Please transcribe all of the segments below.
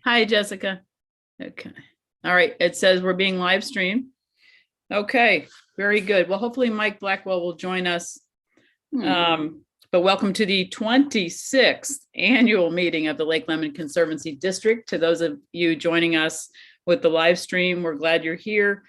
Hi, Jessica. Okay. All right. It says we're being live streamed. Okay, very good. Well, hopefully Mike Blackwell will join us. But welcome to the 26th annual meeting of the Lake Lemon Conservancy District. To those of you joining us with the live stream, we're glad you're here.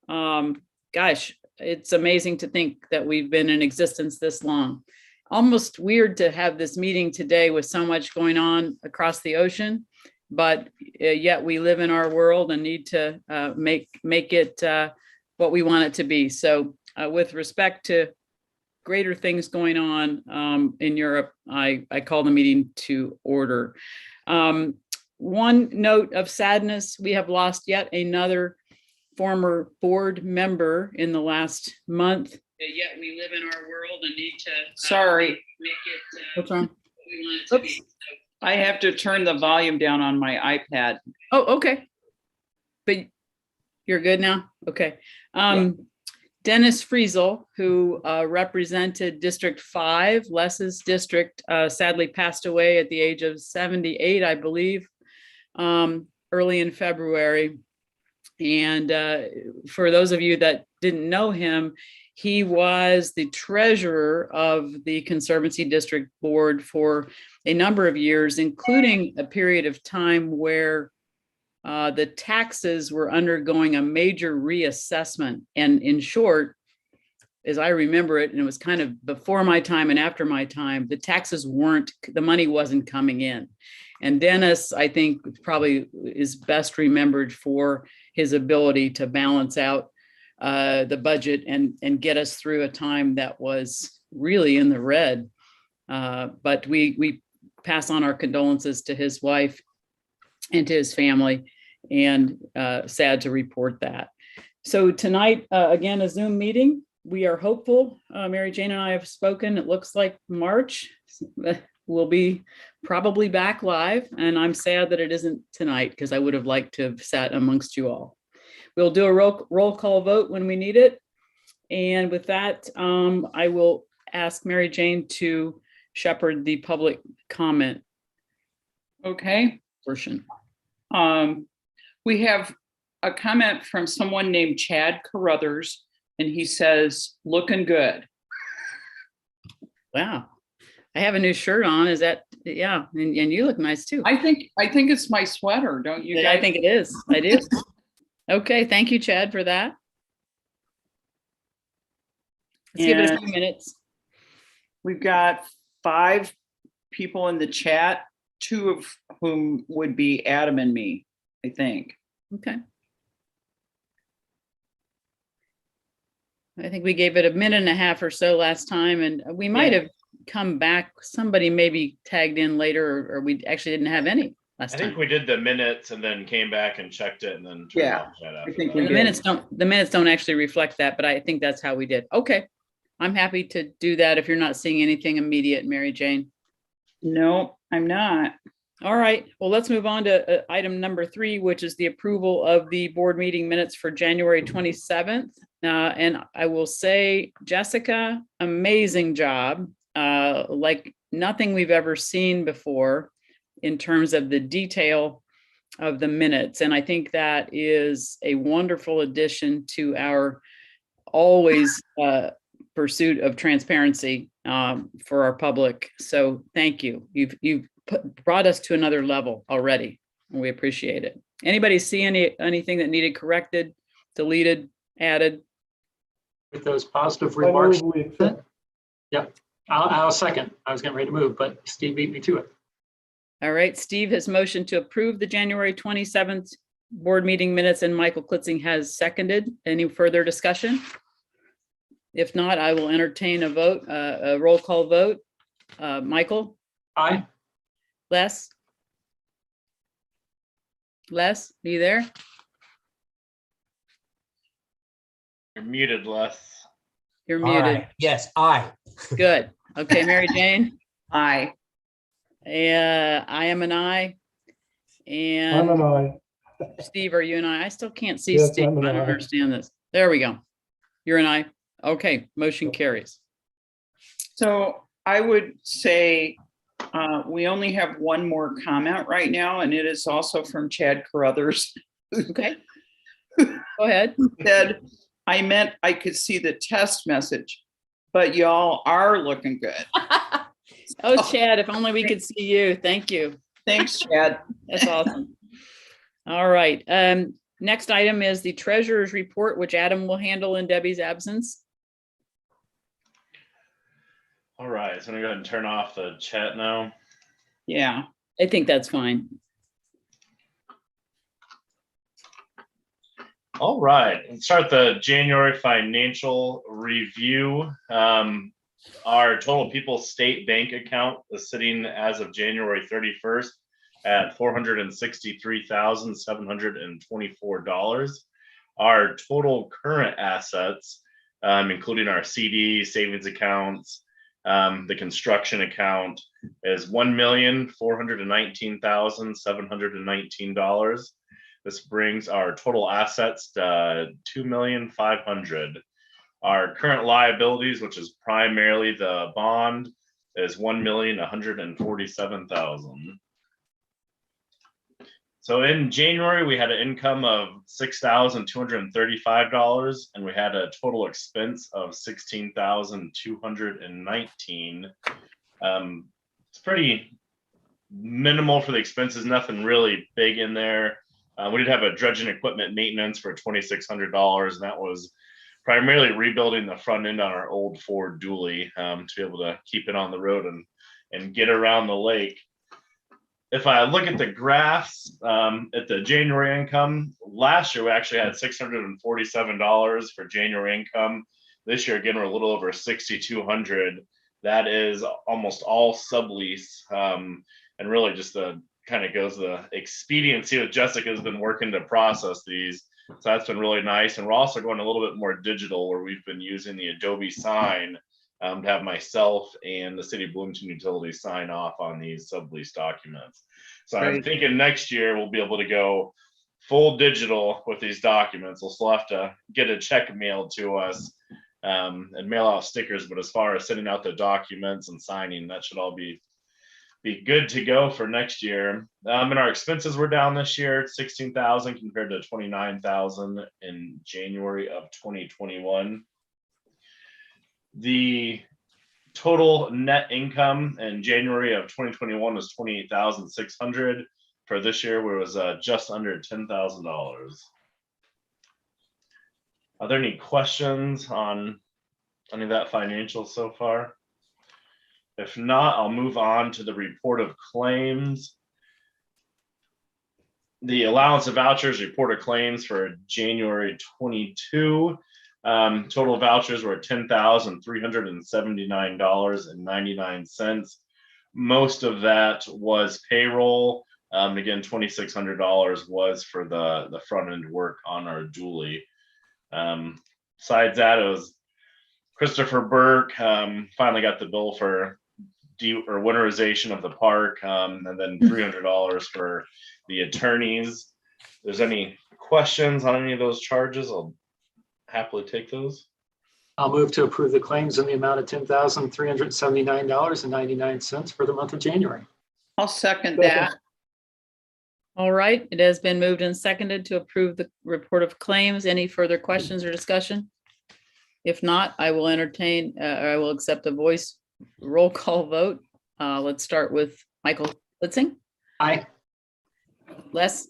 Gosh, it's amazing to think that we've been in existence this long. Almost weird to have this meeting today with so much going on across the ocean, but yet we live in our world and need to make it what we want it to be. So with respect to greater things going on in Europe, I call the meeting to order. One note of sadness, we have lost yet another former board member in the last month. Yet we live in our world and need to make it what's wrong? What we want it to be. I have to turn the volume down on my iPad. Oh, okay. But you're good now? Okay. Dennis Friesel, who represented District 5, Les's district, sadly passed away at the age of 78, I believe, early in February. And for those of you that didn't know him, he was the treasurer of the Conservancy District Board for a number of years, including a period of time where the taxes were undergoing a major reassessment. And in short, as I remember it, and it was kind of before my time and after my time, the taxes the money wasn't coming in. And Dennis, I think, probably is best remembered for his ability to balance out the budget and get us through a time that was really in the red. But we pass on our condolences to his wife and to his family, and sad to report that. So tonight, again, a Zoom meeting. We are hopeful. Mary Jane and I have spoken. It looks like March will be probably back live, and I'm sad that it isn't tonight because I would have liked to have sat amongst you all. We'll do a roll call vote when we need it. And with that, I will ask Mary Jane to shepherd the public comment. Okay. Portion. We have a comment from someone named Chad Carruthers, and he says, "Looking good." Wow. I have a new shirt on. Is that, yeah, and you look nice too. I think it's my sweater, don't you guys? I think it is. I do. Okay, thank you, Chad, for that. Let's give it a few minutes. We've got 5 people in the chat, 2 of whom would be Adam and me, I think. Okay. I think we gave it a minute and a half or so last time, and we might have come back. Somebody maybe tagged in later, or we actually didn't have any last time. I think we did the minutes and then came back and checked it and then turned off chat after I think that. The minutes don't actually reflect that, but I think that's how we did. Okay. I'm happy to do that if you're not seeing anything immediate, Mary Jane. No, I'm not. All right. Well, let's move on to item number 3, which is the approval of the board meeting minutes for January 27th. And I will say, Jessica, amazing job. Like nothing we've ever seen before in terms of the detail of the minutes. And I think that is a wonderful addition to our always pursuit of transparency for our public. So thank you. You've brought us to another level already, and we appreciate it. Anybody see anything that needed corrected, deleted, added? With those positive remarks. Yeah, I'll second. I was getting ready to move, but Steve beat me to it. All right, Steve has motioned to approve the January 27th board meeting minutes, and Michael Klitzing has seconded. Any further discussion? If not, I will entertain a vote, a roll call vote. Michael? Aye. Les? Les, are you there? You're muted, Les. You're All muted. right. Yes, aye. Good. Okay, Mary Jane? Aye. I am an aye. I'm And an aye. Steve, are you an aye? I still can't see Yes, Steve. I'm an I don't aye. understand this. There we go. You're an aye. Okay, motion carries. So I would say We only have one more comment right now, and it is also from Chad Carruthers. Okay. Go ahead. Said, I meant I could see the test message, but y'all are looking good. Oh, Chad, if only we could see you. Thank you. Thanks, Chad. That's awesome. All right. Next item is the treasurer's report, which Adam will handle in Debbie's absence. All right, so I'm gonna go ahead and turn off the chat now. Yeah. I think that's fine. All right, let's start the January financial review. Our total People's State Bank account is sitting as of January 31st at $463,724. Our total current assets, including our CD, savings accounts, the construction account, is $1,419,719. This brings our total assets to $2,500,000. Our current liabilities, which is primarily the bond, is $1,147,000. So in January, we had an income of $6,235, and we had a total expense of $16,219. It's pretty minimal for the expenses, nothing really big in there. We did have a dredging equipment maintenance for $2,600, and that was primarily rebuilding the front end on our old Ford dually to be able to keep it on the road and get around the lake. If I look at the graphs at the January income, last year we actually had $647 for January income. This year, again, we're a little over $6,200. That is almost all sublease, and really just the kind of goes the expediency that Jessica has been working to process these. So that's been really nice. And we're also going a little bit more digital, where we've been using the Adobe Sign to have myself and the City of Bloomington Utilities sign off on these sublease documents. So I'm Right. thinking next year we'll be able to go full digital with these documents. We'll still have to get a check mailed to us and mail out stickers, but as far as sending out the documents and signing, that should all be good to go for next year. And our expenses were down this year at $16,000 compared to $29,000 in January of 2021. The total net income in January of 2021 was $28,600. For this year, where it was just under $10,000. Are there any questions on any of that financial so far? If not, I'll move on to the report of claims. The allowance of vouchers report of claims for January 22. Total vouchers were $10,379.99. Most of that was payroll. Again, $2,600 was for the front end work on our dually. Besides that, it was Christopher Burke finally got the bill for winterization of the park, and then $300 for the attorneys. If there's any questions on any of those charges, I'll happily take those. I'll move to approve the claims in the amount of $10,379.99 for the month of January. I'll second that. All right, it has been moved and seconded to approve the report of claims. Any further questions or discussion? If not, I will accept a voice roll call vote. Let's start with Michael Litzing. Aye. Les,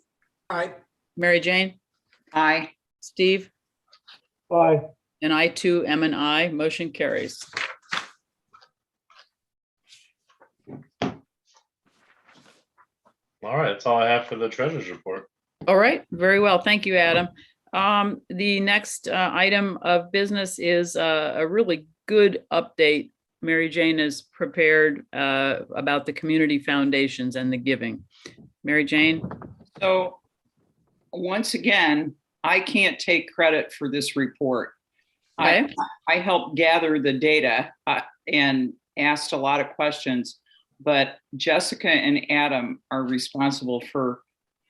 Aye. Mary Jane, Aye. Steve, Aye. and I too am an aye. Motion carries. All right, that's all I have for the treasurer's report. All right, very well. Thank you, Adam. The next item of business is a really good update Mary Jane has prepared about the community foundations and the giving. Mary Jane? So once again, I can't take credit for this report. Okay. I helped gather the data and asked a lot of questions, but Jessica and Adam are responsible for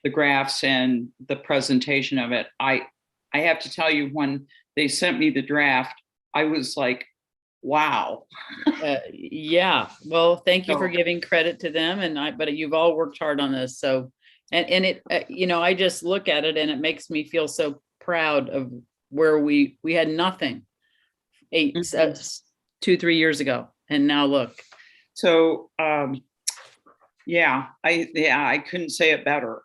the graphs and the presentation of it. I have to tell you, when they sent me the draft, I was like, wow. Yeah, well, thank you for So- giving credit to them but you've all worked hard on this, so. And it, I just look at it and it makes me feel so proud of where we had nothing Mhm. 2-3 years ago, and now look. So, yeah, I couldn't say it better.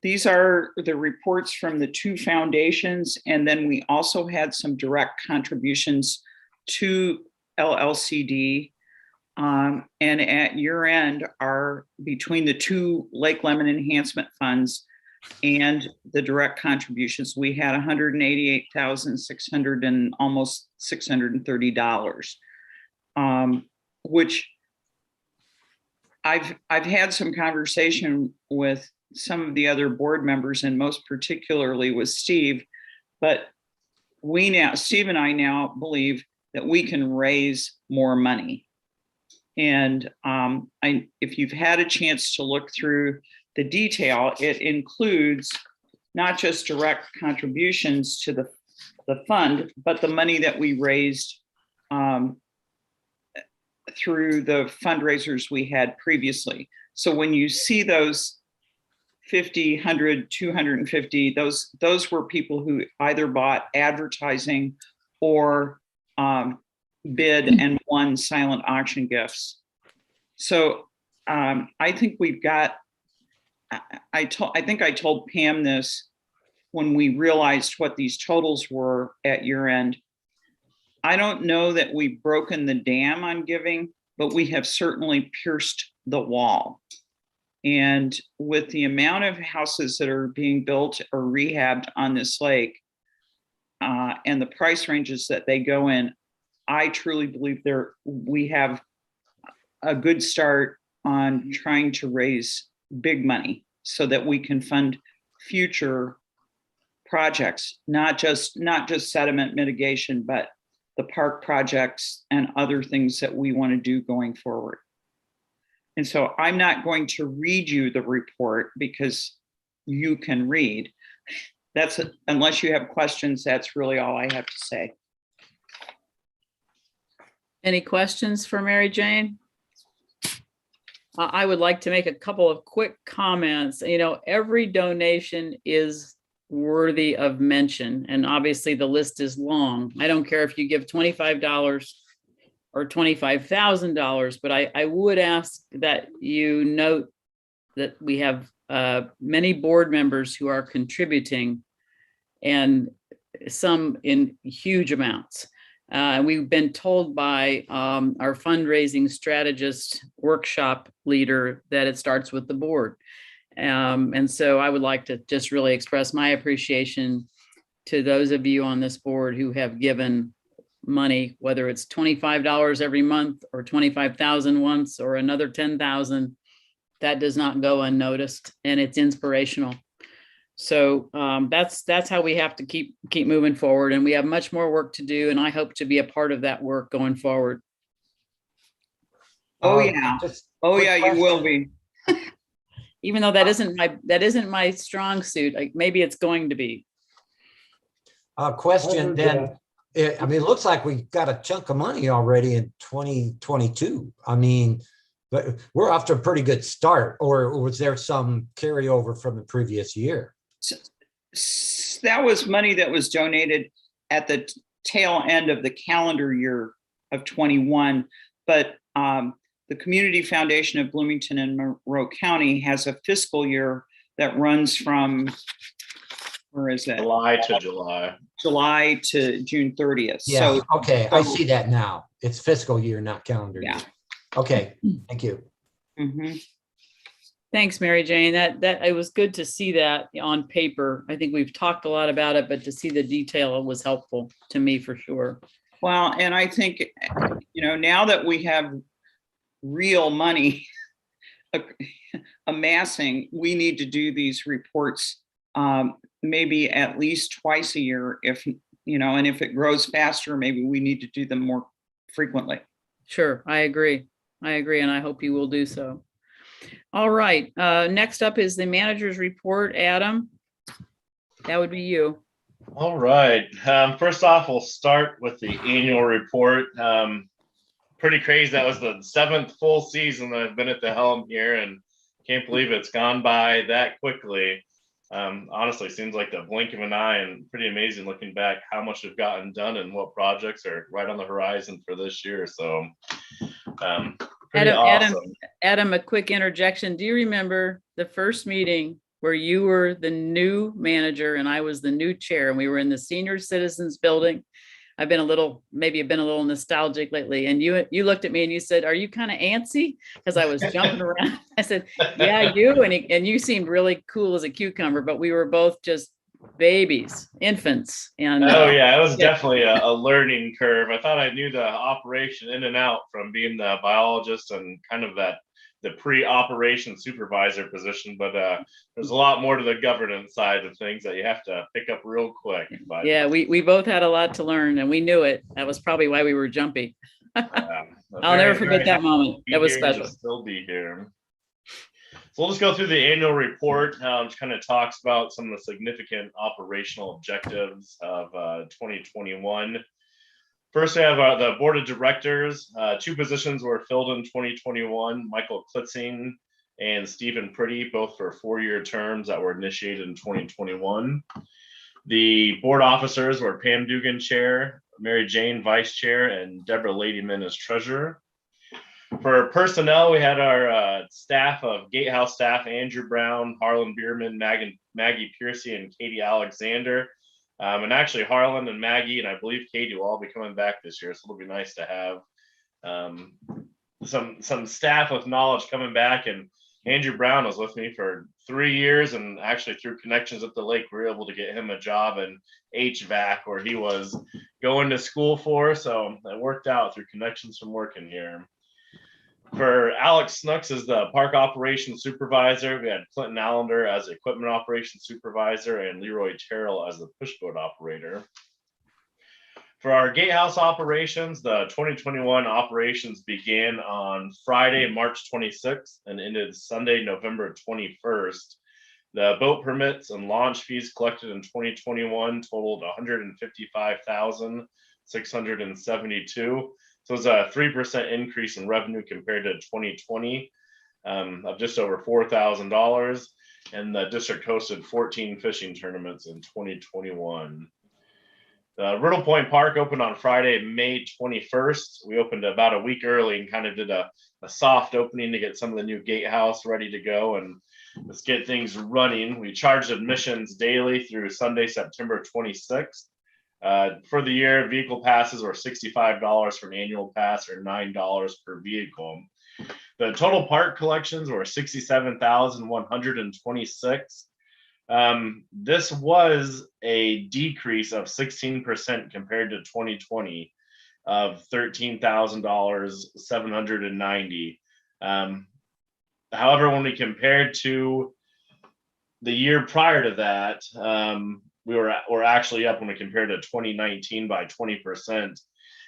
These are the reports from the two foundations, and then we also had some direct contributions to LLCD. And at year end are between the two Lake Lemon enhancement funds and the direct contributions, we had 188,600 and almost $630, which I've had some conversation with some of the other board members, and most particularly with Steve, but Steve and I now believe that we can raise more money. And if you've had a chance to look through the detail, it includes not just direct contributions to the fund, but the money that we raised through the fundraisers we had previously. So when you see those 50, 100, 250, those were people who either bought advertising or bid and won silent auction gifts. So I think we've got, I think I told Pam this when we realized what these totals were at year end. I don't know that we've broken the dam on giving, but we have certainly pierced the wall. And with the amount of houses that are being built or rehabbed on this lake and the price ranges that they go in, I truly believe we have a good start on trying to raise big money so that we can fund future projects, not just sediment mitigation, but the park projects and other things that we want to do going forward. And so I'm not going to read you the report because you can read. Unless you have questions, that's really all I have to say. Any questions for Mary Jane? I would like to make a couple of quick comments. Every donation is worthy of mention, and obviously the list is long. I don't care if you give $25 or $25,000, but I would ask that you note that we have many board members who are contributing, and some in huge amounts. We've been told by our fundraising strategist workshop leader that it starts with the board. And so I would like to just really express my appreciation to those of you on this board who have given money, whether it's $25 every month or 25,000 once or another 10,000. That does not go unnoticed, and it's inspirational. So that's how we have to keep moving forward, and we have much more work to do, and I hope to be a part of that work going forward. Oh yeah, you will be. Even though that isn't my strong suit, maybe it's going to be. Question then. It looks like we got a chunk of money already in 2022. But we're off to a pretty good start, or was there some carryover from the previous year? That was money that was donated at the tail end of the calendar year of 21. But the Community Foundation of Bloomington and Monroe County has a fiscal year that runs from, where is it? July to July. July to June 30th. Yeah, So, okay, I see that now. It's fiscal year, not calendar year. Yeah. Okay, thank you. Mm-hmm. Thanks, Mary Jane. That it was good to see that on paper. I think we've talked a lot about it, but to see the detail was helpful to me for sure. Well, and I think, now that we have real money amassing, we need to do these reports maybe at least twice a year, and if it grows faster, maybe we need to do them more frequently. Sure, I agree, and I hope you will do so. All right, next up is the manager's report. Adam, that would be you. All right. First off, we'll start with the annual report. Pretty crazy. That was the 7th full season that I've been at the helm here, and can't believe it's gone by that quickly. Honestly, seems like the blink of an eye, and pretty amazing looking back how much we've gotten done and what projects are right on the horizon for this year. So, pretty awesome. Adam, a quick interjection. Do you remember the first meeting where you were the new manager and I was the new chair, and we were in the senior citizens building? I've been a little nostalgic lately. And you looked at me and you said, "Are you kind of antsy?" Because I was jumping around. I said, "Yeah, you." And you seemed really cool as a cucumber, but we were both just babies, infants. And oh yeah, it was definitely a learning curve. I thought I knew the operation in and out from being the biologist and kind of the pre-operation supervisor position, but there's a lot more to the governance side of things that you have to pick up real quick. But yeah, we both had a lot to learn, and we knew it. That was probably why we were jumpy. I'll never forget that moment. That was special. Still be here. So we'll just go through the annual report, which kind of talks about some of the significant operational objectives of 2021. First, we have the board of directors. 2 positions were filled in 2021, Michael Klitzing and Stephen Pretty, both for 4-year terms that were initiated in 2021. The board officers were Pam Dugan, chair, Mary Jane, vice chair, and Deborah Ladyman as treasurer. For personnel, we had our staff of Gatehouse staff, Andrew Brown, Harlan Bierman, Maggie Piercy, and Katie Alexander. And actually Harlan and Maggie, and I believe Katie will all be coming back this year. So it'll be nice to have some staff with knowledge coming back. And Andrew Brown was with me for 3 years, and actually through connections at the lake, we were able to get him a job in HVAC where he was going to school for. So it worked out through connections from working here. For Alex Snooks as the park operations supervisor, we had Clinton Allender as the equipment operations supervisor and Leroy Terrell as the pushboat operator. For our gatehouse operations, the 2021 operations began on Friday, March 26th and ended Sunday, November 21st. The boat permits and launch fees collected in 2021 totaled $155,672. So it was a 3% increase in revenue compared to 2020 of just over $4,000. And the district hosted 14 fishing tournaments in 2021. The Riddle Point Park opened on Friday, May 21st. We opened about a week early and kind of did a soft opening to get some of the new gatehouse ready to go and let's get things running. We charged admissions daily through Sunday, September 26th. For the year, vehicle passes were $65 for an annual pass or $9 per vehicle. The total park collections were 67,126. This was a decrease of 16% compared to 2020 of $13,790. However, when we compared to the year prior to that, we're actually up when we compared to 2019 by 20%.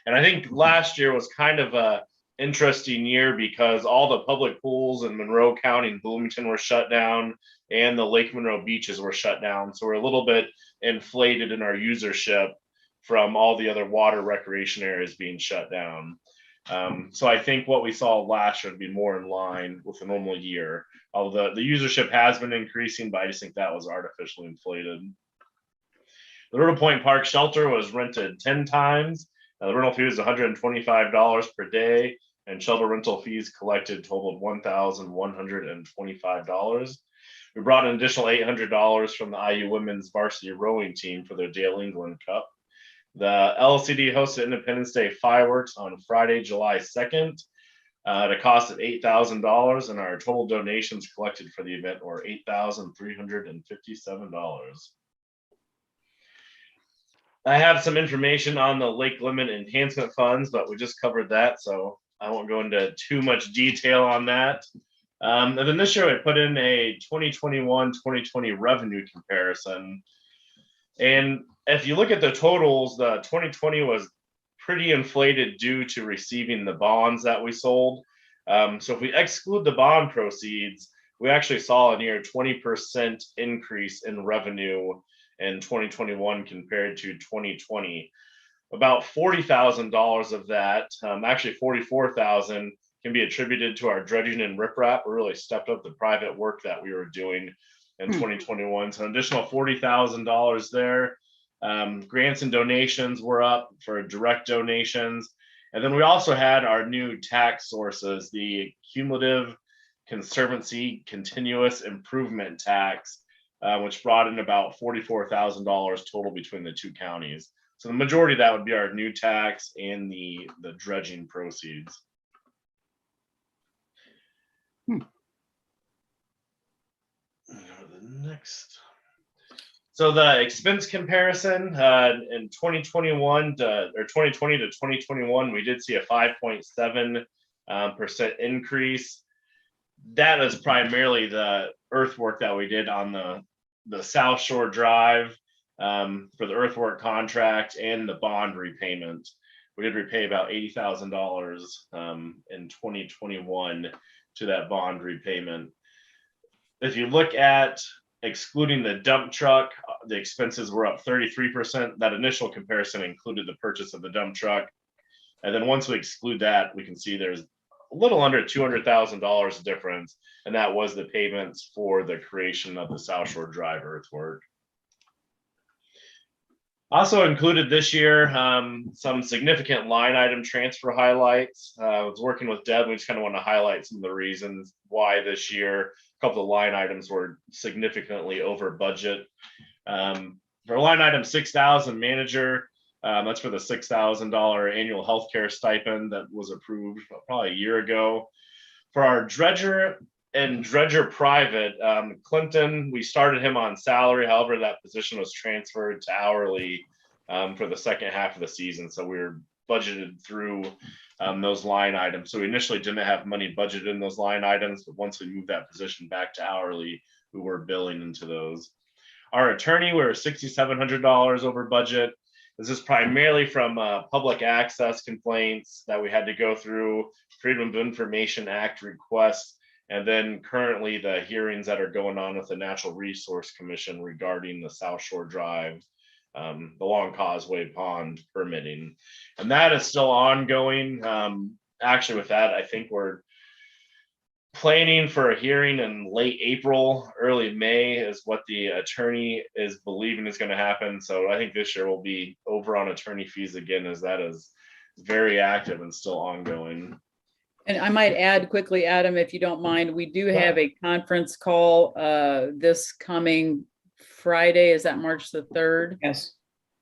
And I think last year was kind of a interesting year because all the public pools in Monroe County and Bloomington were shut down and the Lake Monroe beaches were shut down. So we're a little bit inflated in our usership from all the other water recreation areas being shut down. So I think what we saw last year would be more in line with a normal year. Although the usership has been increasing, but I just think that was artificially inflated. The Riddle Point Park shelter was rented 10 times. The rental fee was $125 per day, and shelter rental fees collected totaled $1,125. We brought an additional $800 from the IU women's varsity rowing team for their Dale England Cup. The Llcd hosted Independence Day fireworks on Friday, July 2nd at a cost of $8,000, and our total donations collected for the event were $8,357. I have some information on the lake limit enhancement funds, but we just covered that, so I won't go into too much detail on that. And then this year I put in a 2021-2020 revenue comparison. And if you look at the totals, the 2020 was pretty inflated due to receiving the bonds that we sold. So if we exclude the bond proceeds, we actually saw a near 20% increase in revenue in 2021 compared to 2020. About $40,000 of that, actually 44,000, can be attributed to our dredging and riprap. We really stepped up the private work that we were doing in 2021. So an additional $40,000 there. Grants and donations were up for direct donations. And then we also had our new tax sources, the cumulative conservancy continuous improvement tax, which brought in about $44,000 total between the two counties. So the majority of that would be our new tax and the dredging proceeds. The next. So the expense comparison in 2021 or 2020 to 2021, we did see a 5.7% increase. That is primarily the earthwork that we did on the South Shore Drive for the earthwork contract and the bond repayment. We did repay about $80,000 in 2021 to that bond repayment. If you look at excluding the dump truck, the expenses were up 33%. That initial comparison included the purchase of the dump truck. And then once we exclude that, we can see there's a little under $200,000 difference. And that was the payments for the creation of the South Shore Drive earthwork. Also included this year, some significant line item transfer highlights. I was working with Deb. We just kind of want to highlight some of the reasons why this year a couple of line items were significantly over budget. For line item 6,000 manager, that's for the $6,000 annual healthcare stipend that was approved probably a year ago. For our dredger and dredger private, Clinton, we started him on salary. However, that position was transferred to hourly for the second half of the season. So we were budgeted through those line items. So we initially didn't have money budgeted in those line items, but once we moved that position back to hourly, we were billing into those. Our attorney, we were $6,700 over budget. This is primarily from public access complaints that we had to go through, Freedom of Information Act requests, and then currently the hearings that are going on with the Natural Resource Commission regarding the South Shore Drive, the Long Causeway Pond permitting. And that is still ongoing. Actually, with that, I think we're planning for a hearing in late April, early May is what the attorney is believing is going to happen. So I think this year will be over on attorney fees again, as that is very active and still ongoing. And I might add quickly, Adam, if you don't mind, we do have a conference call this coming Friday. Is that March the 3rd? Yes.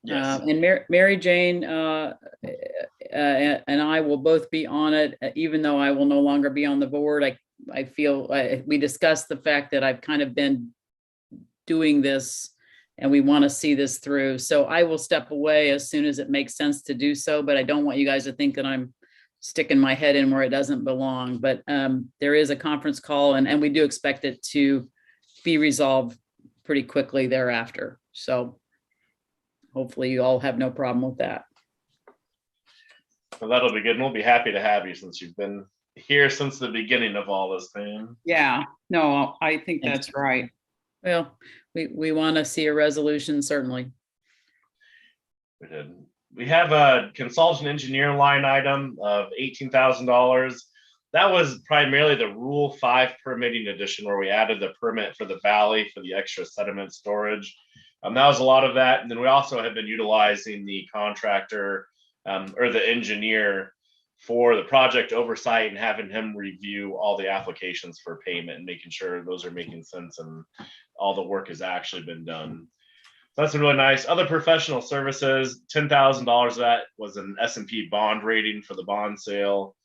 Yes. And Mary Jane and I will both be on it, even though I will no longer be on the board. I feel we discussed the fact that I've kind of been doing this and we want to see this through. So I will step away as soon as it makes sense to do so, but I don't want you guys to think that I'm sticking my head in where it doesn't belong. But there is a conference call and we do expect it to be resolved pretty quickly thereafter. So hopefully you all have no problem with that. Well, that'll be good. And we'll be happy to have you since you've been here since the beginning of all this thing. Yeah, no, I think that's right. Well, we want to see a resolution, certainly. We did. We have a consultant engineer line item of $18,000. That was primarily the Rule 5 permitting edition, where we added the permit for the valley for the extra sediment storage. That was a lot of that. And then we also have been utilizing the contractor or the engineer for the project oversight and having him review all the applications for payment and making sure those are making sense and all the work has actually been done. So that's really nice. Other professional services, $10,000 of that was an S&P bond rating for the bond sale.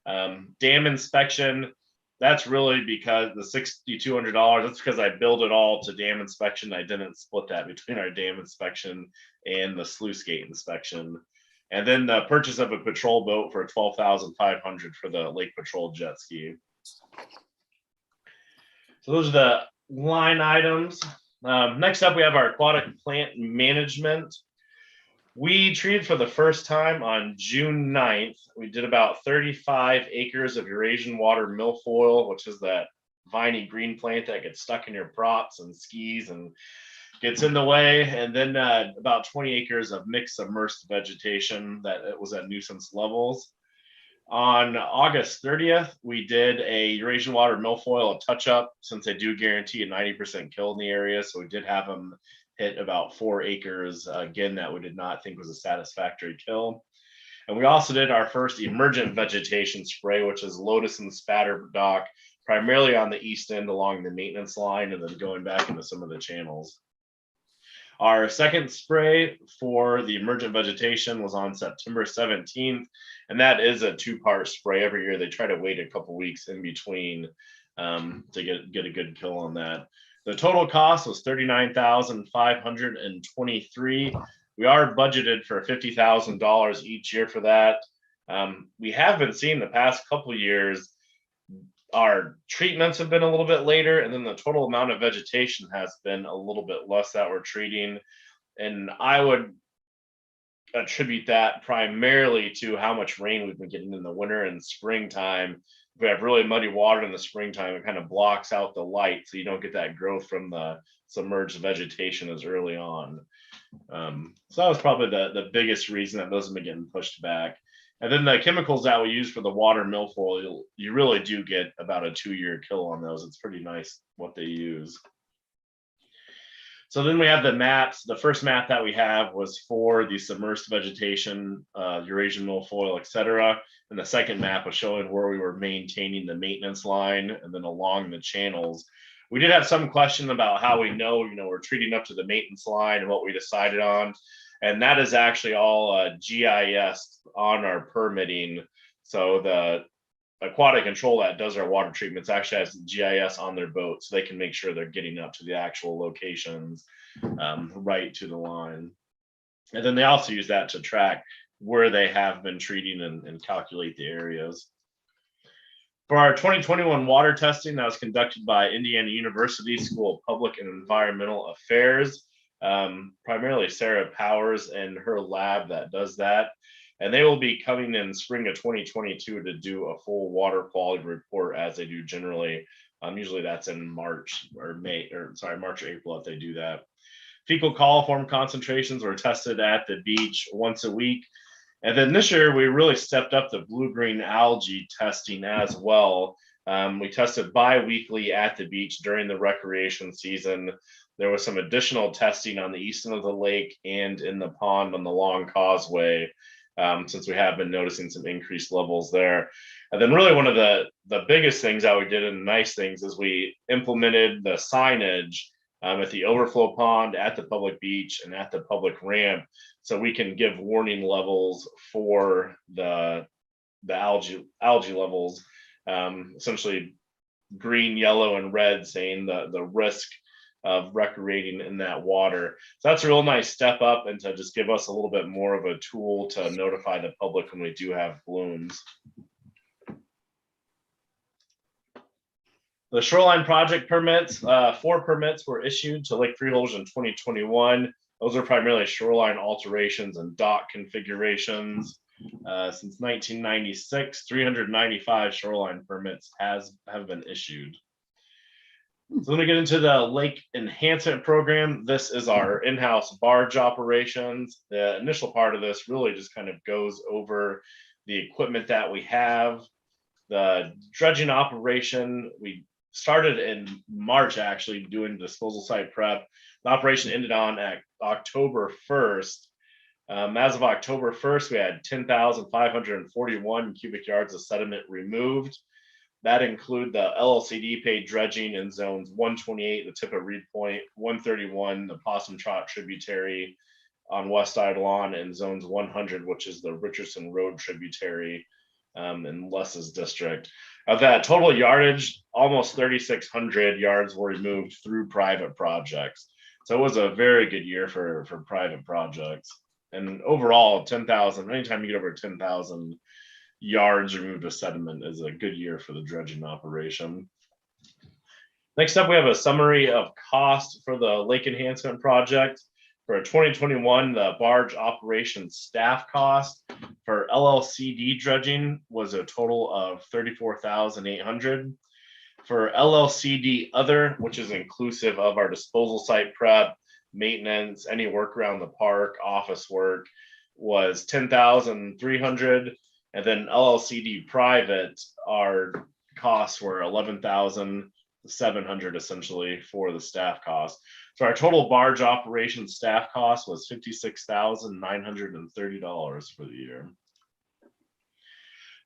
Dam inspection, that's really because the $6,200, that's because I billed it all to dam inspection. I didn't split that between our dam inspection and the sluice gate inspection. And then the purchase of a patrol boat for $12,500 for the Lake Patrol jet ski. So those are the line items. Next up, we have our aquatic plant management. We treated for the first time on June 9th. We did about 35 acres of Eurasian water milfoil, which is that viney green plant that gets stuck in your props and skis and gets in the way. And then about 20 acres of mixed submersed vegetation that it was at nuisance levels. On August 30th, we did a Eurasian water milfoil touch-up, since they do guarantee a 90% kill in the area. So we did have them hit about 4 acres, again, that we did not think was a satisfactory kill. And we also did our first emergent vegetation spray, which is lotus and spatter dock, primarily on the east end along the maintenance line, and then going back into some of the channels. Our second spray for the emergent vegetation was on September 17th, and that is a 2-part spray. Every year they try to wait a couple weeks in between to get a good kill on that. The total cost was $39,523. We are budgeted for $50,000 each year for that. We have been seeing the past couple years, our treatments have been a little bit later, and then the total amount of vegetation has been a little bit less that we're treating. And I would attribute that primarily to how much rain we've been getting in the winter and springtime. If we have really muddy water in the springtime, it kind of blocks out the light, so you don't get that growth from the submerged vegetation as early on. So that was probably the biggest reason that those have been getting pushed back. And then the chemicals that we use for the water milfoil, you really do get about a 2-year kill on those. It's pretty nice what they use. So then we have the maps. The first map that we have was for the submersed vegetation, Eurasian milfoil, etc. And the second map was showing where we were maintaining the maintenance line and then along the channels. We did have some question about how we know, we're treating up to the maintenance line and what we decided on. And that is actually all GIS on our permitting. So the Aquatic control that does our water treatments actually has GIS on their boat, so they can make sure they're getting up to the actual locations right to the line. And then they also use that to track where they have been treating and calculate the areas. For our 2021 water testing that was conducted by Indiana University School of Public and Environmental Affairs, primarily Sarah Powers and her lab that does that. And they will be coming in spring of 2022 to do a full water quality report, as they do generally. Usually that's in March or April that they do that. Fecal coliform concentrations were tested at the beach once a week. And then this year we really stepped up the blue-green algae testing as well. We tested bi-weekly at the beach during the recreation season. There was some additional testing on the east end of the lake and in the pond on the Long Causeway, since we have been noticing some increased levels there. And then really one of the biggest things that we did, and nice things, is we implemented the signage at the overflow pond, at the public beach, and at the public ramp, so we can give warning levels for the algae levels, essentially green, yellow, and red, saying the risk of recreating in that water. So that's a real nice step up, and to just give us a little bit more of a tool to notify the public when we do have blooms. The Shoreline project permits, 4 permits were issued to Lake Freeholders in 2021. Those are primarily shoreline alterations and dock configurations. Since 1996, 395 shoreline permits have been issued. So let me get into the lake enhancement program. This is our in-house barge operations. The initial part of this really just kind of goes over the equipment that we have. The dredging operation, we started in March actually doing disposal site prep. The operation ended on October 1st. As of October 1st, we had 10,541 cubic yards of sediment removed. That include the Llcd paid dredging in zones 128, the tip of Reed Point, 131, the Possum Trot tributary on West Eidolon, and zones 100, which is the Richardson Road tributary in Less's district. Of that total yardage, almost 3,600 yards were removed through private projects. So it was a very good year for private projects. And overall, 10,000, anytime you get over 10,000 yards removed of sediment is a good year for the dredging operation. Next up, we have a summary of cost for the lake enhancement project. For 2021, the barge operation staff cost for Llcd dredging was a total of $34,800. For LLCD other, which is inclusive of our disposal site prep, maintenance, any work around the park, office work, was 10,300. And then LLCD private, our costs were 11,700 essentially for the staff costs. So our total barge operation staff cost was $56,930 for the year.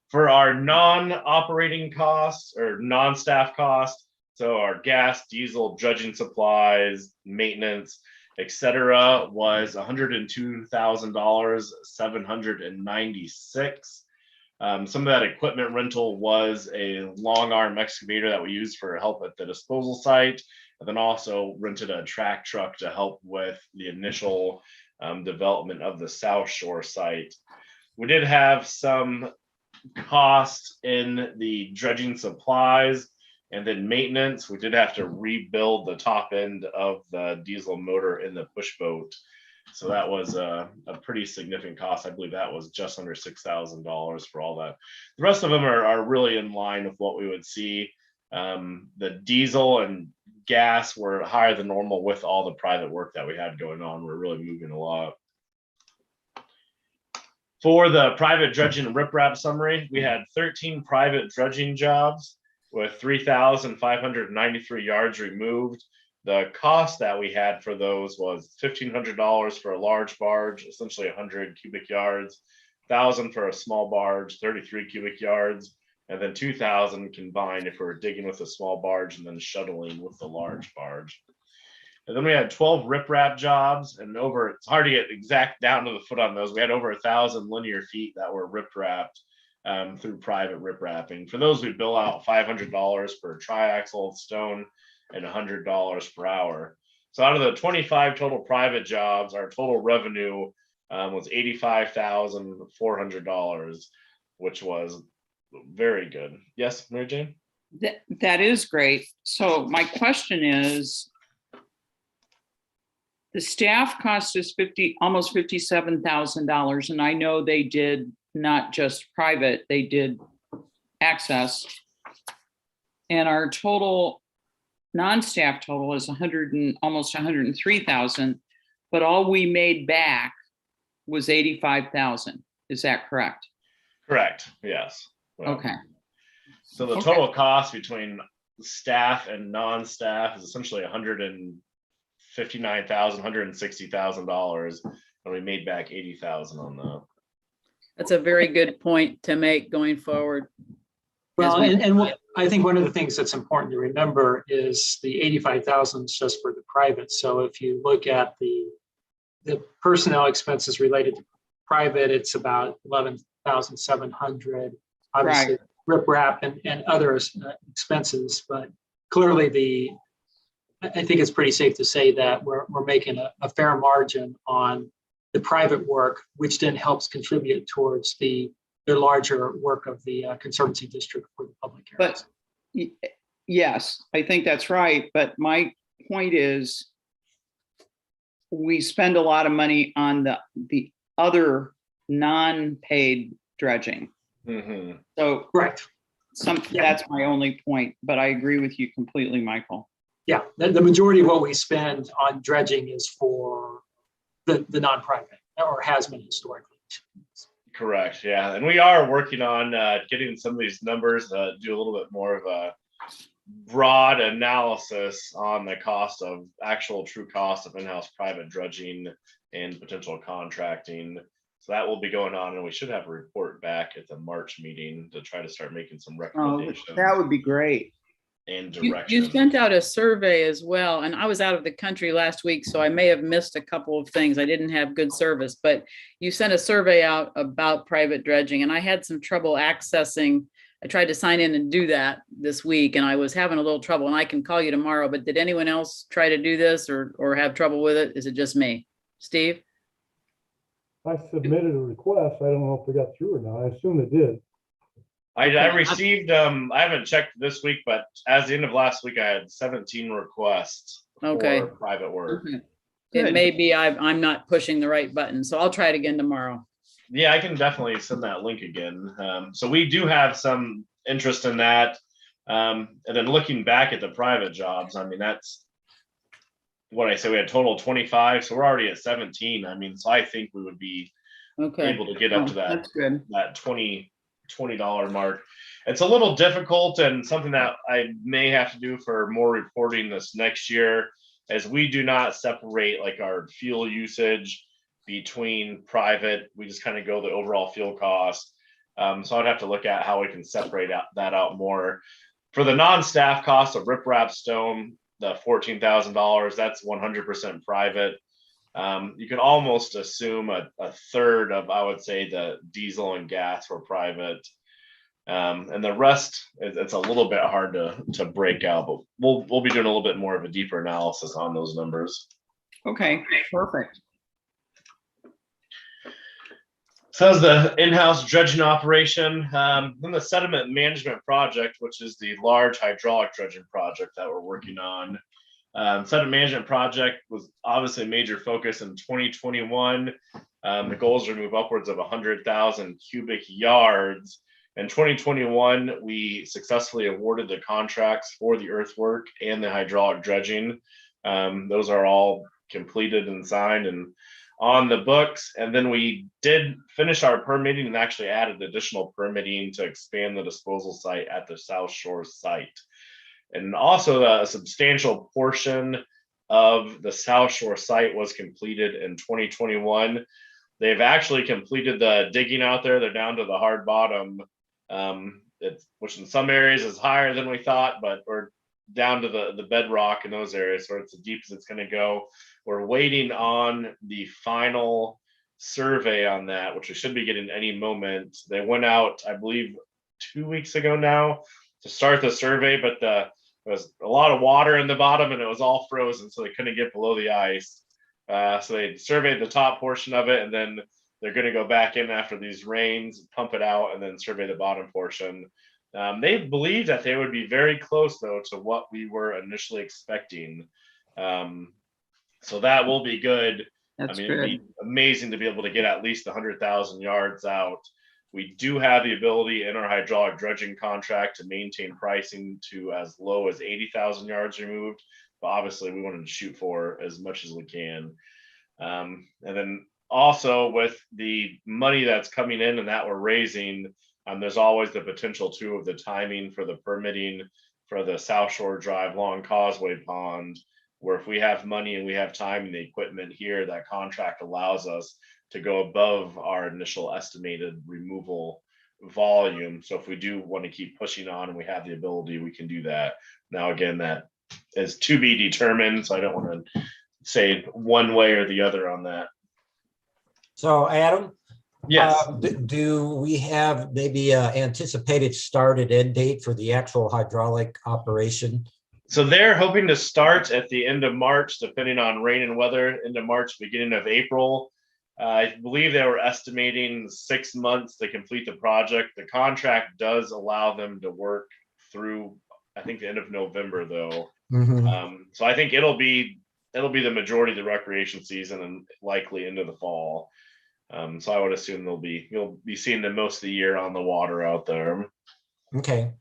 For our non-operating costs or non-staff costs, so our gas, diesel, dredging supplies, maintenance, etc., was $102,796. Some of that equipment rental was a long arm excavator that we used for help at the disposal site, and then also rented a track truck to help with the initial development of the South Shore site. We did have some cost in the dredging supplies and then maintenance. We did have to rebuild the top end of the diesel motor in the push boat. So that was a pretty significant cost. I believe that was just under $6,000 for all that. The rest of them are really in line with what we would see. The diesel and gas were higher than normal with all the private work that we had going on. We're really moving a lot. For the private dredging and riprap summary, we had 13 private dredging jobs with 3,593 yards removed. The cost that we had for those was $1,500 for a large barge, essentially 100 cubic yards, 1,000 for a small barge, 33 cubic yards, and then 2,000 combined if we were digging with a small barge and then shuttling with the large barge. And then we had 12 riprap jobs, and it's hard to get exact down to the foot on those. We had over 1,000 linear feet that were riprapped through private riprapping. For those, we bill out $500 per triaxle of stone and $100 per hour. So out of the 25 total private jobs, our total revenue was $85,400, which was very good. Yes, Mary Jane? That is great. So my question is, the staff cost is almost $57,000, and I know they did not just private, they did access. And our total non-staff total is almost 103,000, but all we made back was 85,000. Is that correct? Correct. Yes. Well, okay. So the total cost between staff and non-staff is essentially $159,000, and we made back 80,000 on that. That's a very good point to make going forward. Well, and I think one of the things that's important to remember is the 85,000 is just for the private. So if you look at the personnel expenses related to private, it's about 11,700. Obviously, right. riprap and other expenses, but clearly I think it's pretty safe to say that we're making a fair margin on the private work, which then helps contribute towards the larger work of the Conservancy District for the public areas. But yes, I think that's right. But my point is, we spend a lot of money on the other non-paid dredging. Mm-hmm. So correct. That's my only point, but I agree with you completely, Michael. Yeah, the majority of what we spend on dredging is for the non-private, or has been historically. Correct. Yeah, and we are working on getting some of these numbers, do a little bit more of a broad analysis on the true cost of in-house private dredging and potential contracting. So that will be going on, and we should have a report back at the March meeting to try to start making some recommendations. That would be great. And direction. You sent out a survey as well, and I was out of the country last week, so I may have missed a couple of things. I didn't have good service, but you sent a survey out about private dredging, and I had some trouble accessing. I tried to sign in and do that this week, and I was having a little trouble, and I can call you tomorrow, but did anyone else try to do this or have trouble with it? Is it just me? Steve? I submitted a request. I don't know if they got through or not. I assume they did. I received, I haven't checked this week, but as the end of last week, I had 17 requests for private work. Okay. It may be I'm not pushing the right button, so I'll try it again tomorrow. Yeah, I can definitely send that link again. So we do have some interest in that. And then looking back at the private jobs, I mean, that's what I say, we had total 25, so we're already at 17. I mean, so I think we would be Okay. able to get up to that That's good. that $20 mark. It's a little difficult and something that I may have to do for more reporting this next year, as we do not separate like our fuel usage between private. We just kind of go the overall fuel cost. So I'd have to look at how we can separate that out more. For the non-staff cost of riprap stone, the $14,000, that's 100% private. You can almost assume a third of, I would say, the diesel and gas were private. And the rest, it's a little bit hard to break out, but we'll be doing a little bit more of a deeper analysis on those numbers. Okay, perfect. So that's the in-house dredging operation. Then the sediment management project, which is the large hydraulic dredging project that we're working on. Sediment management project was obviously a major focus in 2021. The goals are to move upwards of 100,000 cubic yards. In 2021, we successfully awarded the contracts for the earthwork and the hydraulic dredging. Those are all completed and signed and on the books. And then we did finish our permitting and actually added additional permitting to expand the disposal site at the South Shore site. And also a substantial portion of the South Shore site was completed in 2021. They've actually completed the digging out there. They're down to the hard bottom, which in some areas is higher than we thought, but we're down to the bedrock in those areas, so it's the deepest it's going to go. We're waiting on the final survey on that, which we should be getting any moment. They went out, I believe, 2 weeks ago now to start the survey, but there was a lot of water in the bottom and it was all frozen, so they couldn't get below the ice. So they surveyed the top portion of it, and then they're going to go back in after these rains, pump it out, and then survey the bottom portion. They believe that they would be very close, though, to what we were initially expecting. So that will be good. That's I mean, good. it'd be amazing to be able to get at least 100,000 yards out. We do have the ability in our hydraulic dredging contract to maintain pricing to as low as 80,000 yards removed. But obviously, we wanted to shoot for as much as we can. And then also with the money that's coming in and that we're raising, there's always the potential too of the timing for the permitting for the South Shore Drive Long Causeway Pond, where if we have money and we have time and the equipment here, that contract allows us to go above our initial estimated removal volume. So if we do want to keep pushing on and we have the ability, we can do that. Now, again, that is to be determined, so I don't want to say one way or the other on that. So Adam, Yes. do we have maybe an anticipated start and end date for the actual hydraulic operation? So they're hoping to start at the end of March, depending on rain and weather, end of March, beginning of April. I believe they were estimating 6 months to complete the project. The contract does allow them to work through, I think, the end of November, though. So I think it'll be the majority of the recreation season and likely into the fall. So I would assume you'll be seeing them most of the year on the water out there. Okay.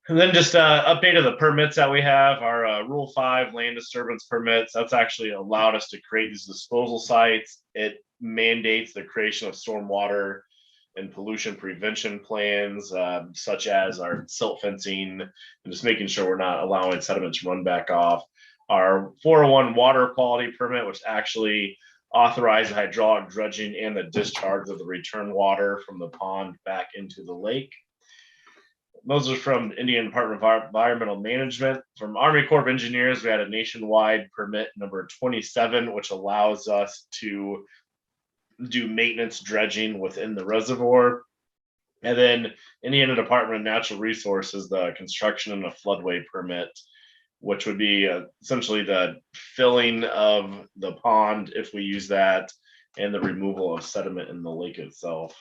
And then just update of the permits that we have. Our Rule 5 land disturbance permits, that's actually allowed us to create these disposal sites. It mandates the creation of stormwater and pollution prevention plans, such as our silt fencing and just making sure we're not allowing sediment to run back off. Our 401 water quality permit, which actually authorizes hydraulic dredging and the discharge of the return water from the pond back into the lake. Those are from Indiana Department of Environmental Management. From Army Corps of Engineers, we had a nationwide permit number 27, which allows us to do maintenance dredging within the reservoir. And then Indiana Department of Natural Resources, the construction and a floodway permit, which would be essentially the filling of the pond if we use that, and the removal of sediment in the lake itself.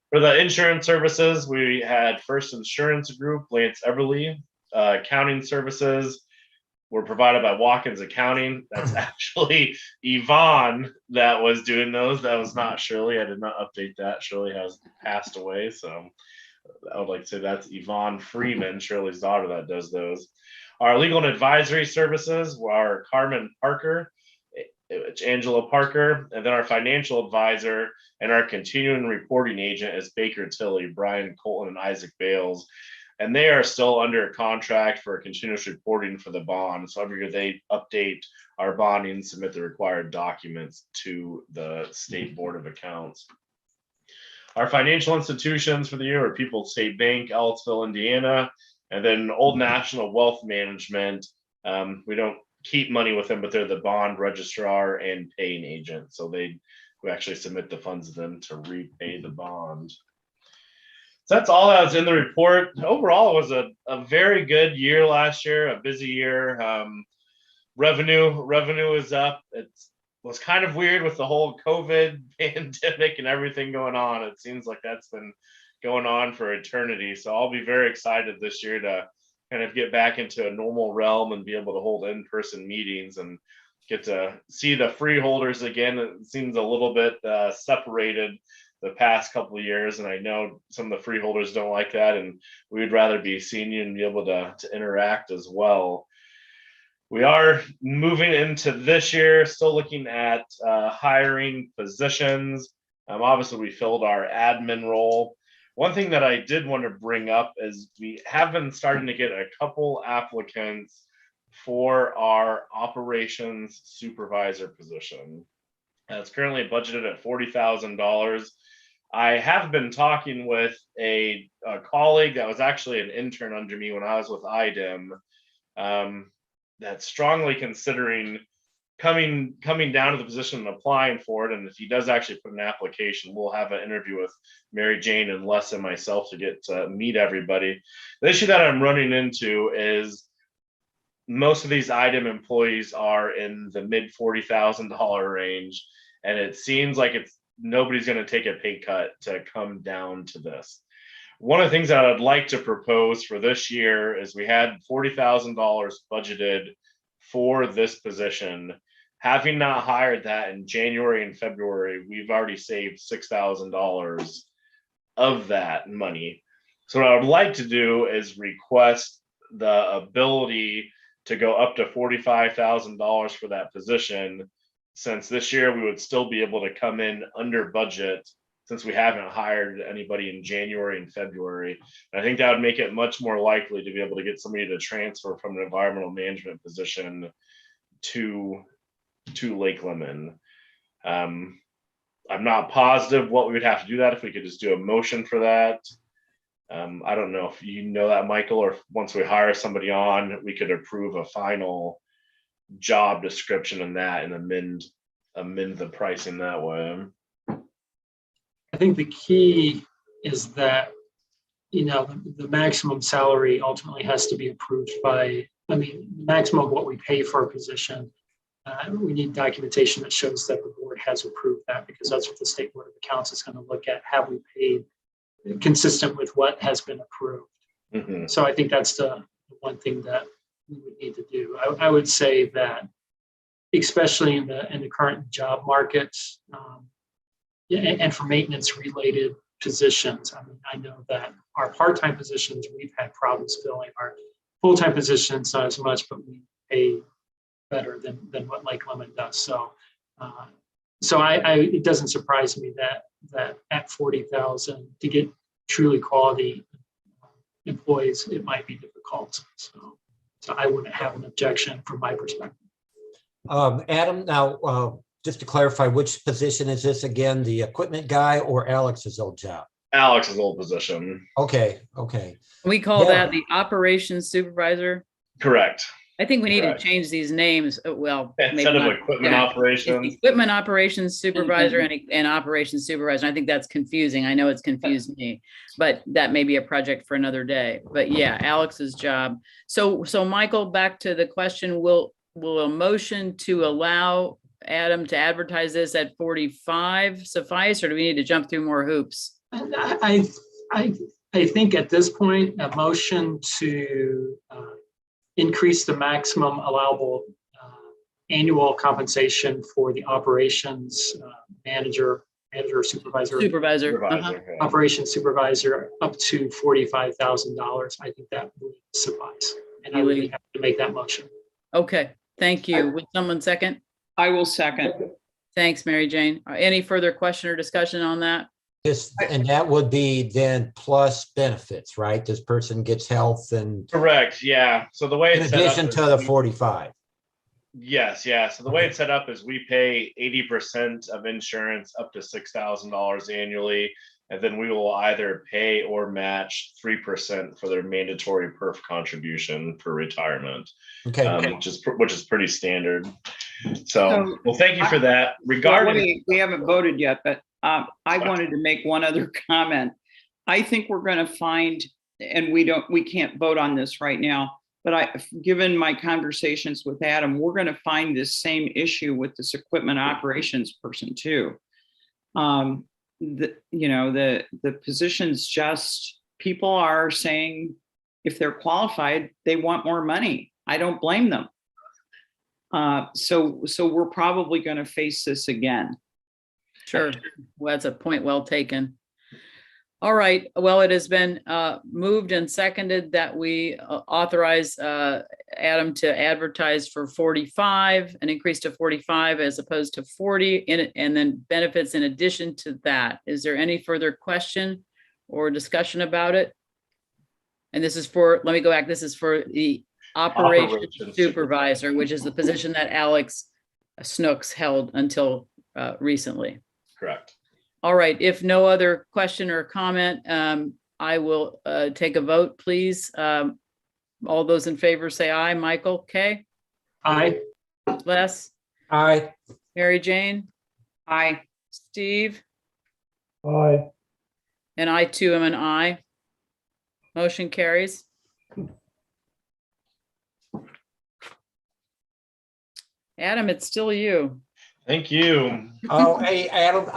For the insurance services, we had First Insurance Group, Lance Everly, accounting services. were provided by Watkins Accounting. That's actually Yvonne that was doing those. That was not Shirley. I did not update that. Shirley has passed away. So I would like to say that's Yvonne Freeman, Shirley's daughter, that does those. Our legal and advisory services are Carmen Parker, it's Angela Parker, and then our financial advisor and our continuing reporting agent is Baker Tilly, Brian Colton, and Isaac Bales. And they are still under contract for continuous reporting for the bond. So every year they update our bonding and submit the required documents to the State Board of Accounts. Our financial institutions for the year are People's State Bank, Ellisville, Indiana, and then Old National Wealth Management. We don't keep money with them, but they're the bond registrar and paying agent. So we actually submit the funds to them to repay the bond. So that's all that was in the report. Overall, it was a very good year last year, a busy year. Revenue is up. It was kind of weird with the whole COVID pandemic and everything going on. It seems like that's been going on for eternity. So I'll be very excited this year to kind of get back into a normal realm and be able to hold in-person meetings and get to see the freeholders again. It seems a little bit separated the past couple of years, and I know some of the freeholders don't like that, and we would rather be seeing you and be able to interact as well. We are moving into this year, still looking at hiring positions. Obviously, we filled our admin role. One thing that I did want to bring up is we have been starting to get a couple applicants for our operations supervisor position. It's currently budgeted at $40,000. I have been talking with a colleague that was actually an intern under me when I was with IDEM, that's strongly considering coming down to the position and applying for it. And if he does actually put an application, we'll have an interview with Mary Jane and Les and myself to get to meet everybody. The issue that I'm running into is most of these IDEM employees are in the mid $40,000 range, and it seems like nobody's going to take a pay cut to come down to this. One of the things that I'd like to propose for this year is we had $40,000 budgeted for this position. Having not hired that in January and February, we've already saved $6,000 of that money. So what I would like to do is request the ability to go up to $45,000 for that position, since this year we would still be able to come in under budget since we haven't hired anybody in January and February. And I think that would make it much more likely to be able to get somebody to transfer from an environmental management position to Lake Lemon. I'm not positive what we would have to do that, if we could just do a motion for that. I don't know if you know that, Michael, or if once we hire somebody on, we could approve a final job description in that and amend the pricing that way. I think the key is that, the maximum salary ultimately has to be approved by, the maximum of what we pay for a position. We need documentation that shows that the board has approved that, because that's what the State Board of Accounts is going to look at. Have we paid consistent with what has been approved? Mm-hmm. So I think that's the one thing that we would need to do. I would say that, especially in the current job markets, and for maintenance related positions, I know that our part-time positions we've had problems filling. Our full-time positions not as much, but we pay better than what Lake Lemon does. So it doesn't surprise me that at 40,000 to get truly quality employees, it might be difficult. So I wouldn't have an objection from my perspective. Adam, now just to clarify, which position is this again? The equipment guy or Alex's old job? Alex's old position. Okay. We call that the operations supervisor. Correct. I think we need to change these names. Well, instead of equipment operations, equipment operations supervisor and operations supervisor. I think that's confusing. I know it's confused me, but that may be a project for another day. But yeah, Alex's job. So Michael, back to the question: Will a motion to allow Adam to advertise this at 45 suffice, or do we need to jump through more hoops? I think at this point, a motion to increase the maximum allowable annual compensation for the operations manager or supervisor, Supervisor. Uh-huh. Supervisor, yeah. operations supervisor, up to $45,000. I think that would suffice. And I would be happy to make that motion. Okay, thank you. Would someone second? I will second. Thanks, Mary Jane. Any further question or discussion on that? This, and that would be then plus benefits, right? This person gets health and Correct, yeah. So the way in it's set up addition is to the we- 45. Yes, yeah. So the way it's set up is we pay 80% of insurance up to $6,000 annually, and then we will either pay or match 3% for their mandatory perf contribution for retirement, Okay. which is pretty standard. So, So, well, thank you for that. Well, Regarding, wait, we haven't voted yet, but I wanted to make one other comment. I think we're going to find, and we can't vote on this right now, but given my conversations with Adam, we're going to find this same issue with this equipment operations person too. The positions, just people are saying if they're qualified, they want more money. I don't blame them. So we're probably going to face this again. Sure. Well, that's a point well taken. All right. Well, it has been moved and seconded that we authorize Adam to advertise for 45, an increase to 45 as opposed to 40, and then benefits in addition to that. Is there any further question or discussion about it? And this is for, let me go back. This is for the operations supervisor, which is the position that Alex Snooks held until recently. correct. All right, if no other question or comment, I will take a vote, please. All those in favor say aye. Michael, Kay, Aye. Les, Aye. Mary Jane, Aye. Steve, Aye. and I too am an aye. Motion carries. Adam, it's still you. Thank you. Oh, hey, Adam,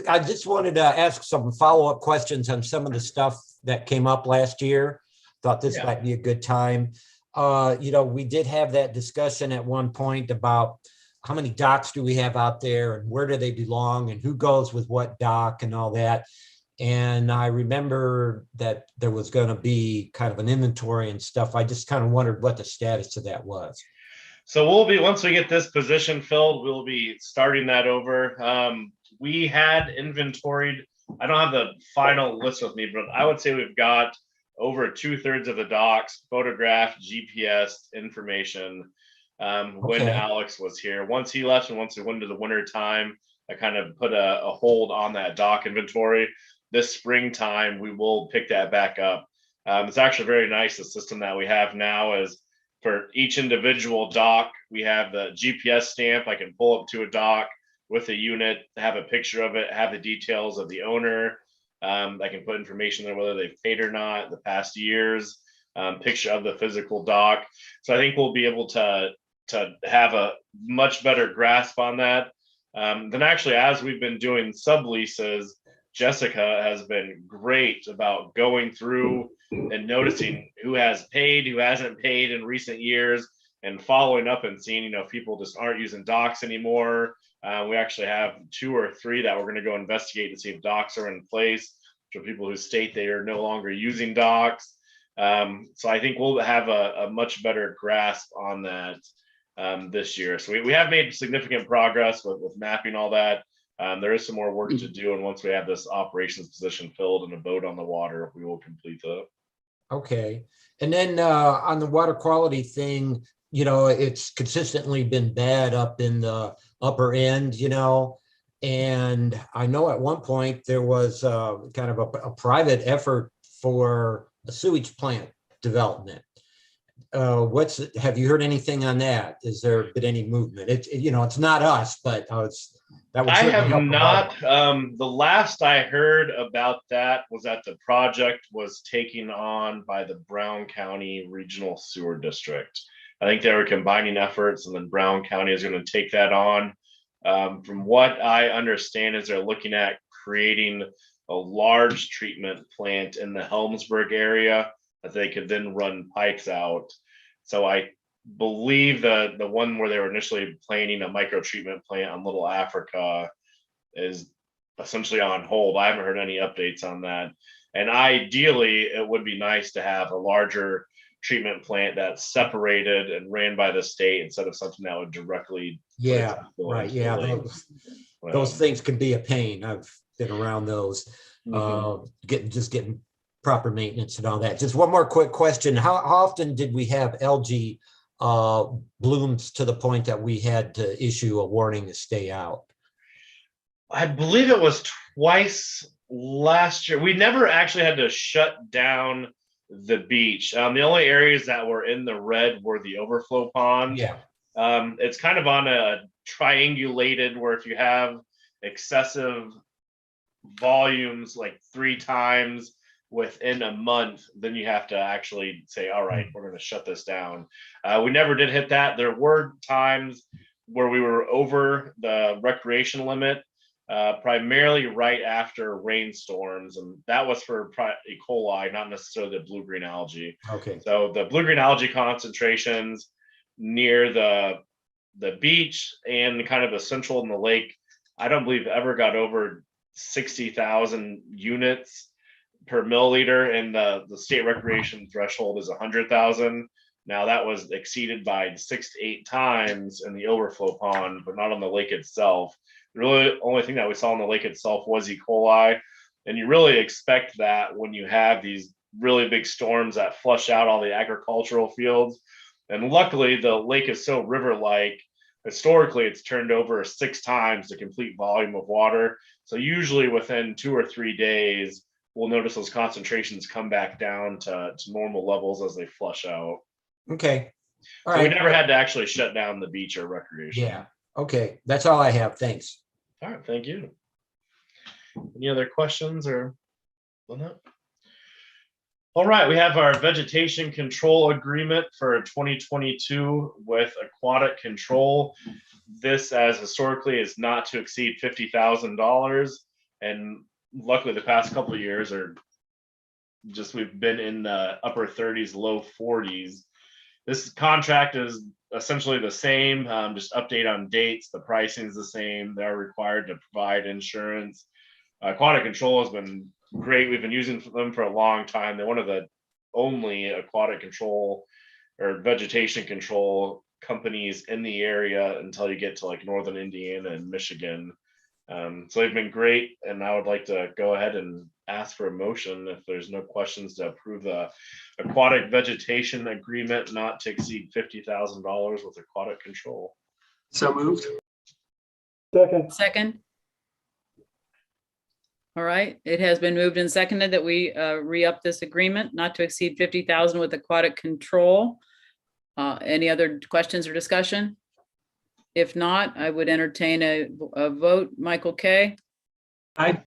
I just wanted to ask some follow-up questions on some of the stuff that came up last year. Thought this might be a good time. We did have that discussion at one point about how many docks do we have out there and where do they belong and who goes with what dock and all that. And I remember that there was going to be kind of an inventory and stuff. I just kind of wondered what the status of that was. So once we get this position filled, we'll be starting that over. We had inventoried, I don't have the final list with me, but I would say we've got over 2/3 of the docks, photographed, GPS information when Okay. Alex was here. Once he left and once we went into the winter time, I kind of put a hold on that dock inventory. This springtime, we will pick that back up. It's actually very nice. The system that we have now is for each individual dock, we have the GPS stamp. I can pull up to a dock with a unit, have a picture of it, have the details of the owner. I can put information there, whether they've paid or not, the past years, picture of the physical dock. So I think we'll be able to have a much better grasp on that. Then actually, as we've been doing subleases, Jessica has been great about going through and noticing who has paid, who hasn't paid in recent years, and following up and seeing, if people just aren't using docks anymore. We actually have 2 or 3 that we're going to go investigate to see if docks are in place for people who state they are no longer using docks. So I think we'll have a much better grasp on that this year. So we have made significant progress with mapping all that. There is some more work to do, and once we have this operations position filled and a boat on the water, we will complete that. Okay. And then on the water quality thing, it's consistently been bad up in the upper end, and I know at one point there was kind of a private effort for a sewage plant development. Have you heard anything on that? Has there been any movement? It's not us, but that would I certainly have help not. out. The last I heard about that was that the project was taken on by the Brown County Regional Sewer District. I think they were combining efforts, and then Brown County is going to take that on. From what I understand, is they're looking at creating a large treatment plant in the Helmsburg area that they could then run pipes out. So I believe the one where they were initially planning a micro treatment plant on Little Africa is essentially on hold. I haven't heard any updates on that. And ideally, it would be nice to have a larger treatment plant that's separated and ran by the state instead of something that would directly. Yeah, go right. into Yeah, the lake. those things can be a pain. I've been around those. Getting proper maintenance and all that. Just one more quick question. How often did we have algae blooms to the point that we had to issue a warning to stay out? I believe it was twice last year. We never actually had to shut down the beach. The only areas that were in the red were the overflow pond. Yeah. It's kind of on a triangulated where if you have excessive volumes like 3 times within a month, then you have to actually say, all right, we're going to shut this down. We never did hit that. There were times where we were over the recreation limit, primarily right after rainstorms, and that was for E. coli, not necessarily the blue-green algae. Okay. So the blue-green algae concentrations near the beach and kind of the central in the lake, I don't believe ever got over 60,000 units per milliliter, and the state recreation threshold is 100,000. Now that was exceeded by 6 to 8 times in the overflow pond, but not on the lake itself. The really only thing that we saw in the lake itself was E. coli, and you really expect that when you have these really big storms that flush out all the agricultural fields. And luckily, the lake is so river-like. Historically, it's turned over 6 times the complete volume of water. So usually within 2 or 3 days, we'll notice those concentrations come back down to normal levels as they flush out. Okay. All So right. we never had to actually shut down the beach or recreation. Yeah. Okay. That's all I have. Thanks. All right. Thank you. Any other questions or on that? All right, we have our vegetation control agreement for 2022 with Aquatic Control. This, as historically, is not to exceed $50,000, and luckily, the past couple of years are just we've been in the upper 30s, low 40s. This contract is essentially the same, just update on dates. The pricing is the same. They're required to provide insurance. Aquatic Control has been great. We've been using them for a long time. They're one of the only aquatic control or vegetation control companies in the area until you get to like northern Indiana and Michigan. So they've been great, and I would like to go ahead and ask for a motion if there's no questions to approve the aquatic vegetation agreement not to exceed $50,000 with Aquatic Control. So moved. Second. All right, it has been moved and seconded that we re-up this agreement not to exceed 50,000 with Aquatic Control. Any other questions or discussion? If not, I would entertain a vote. Michael K. Aye.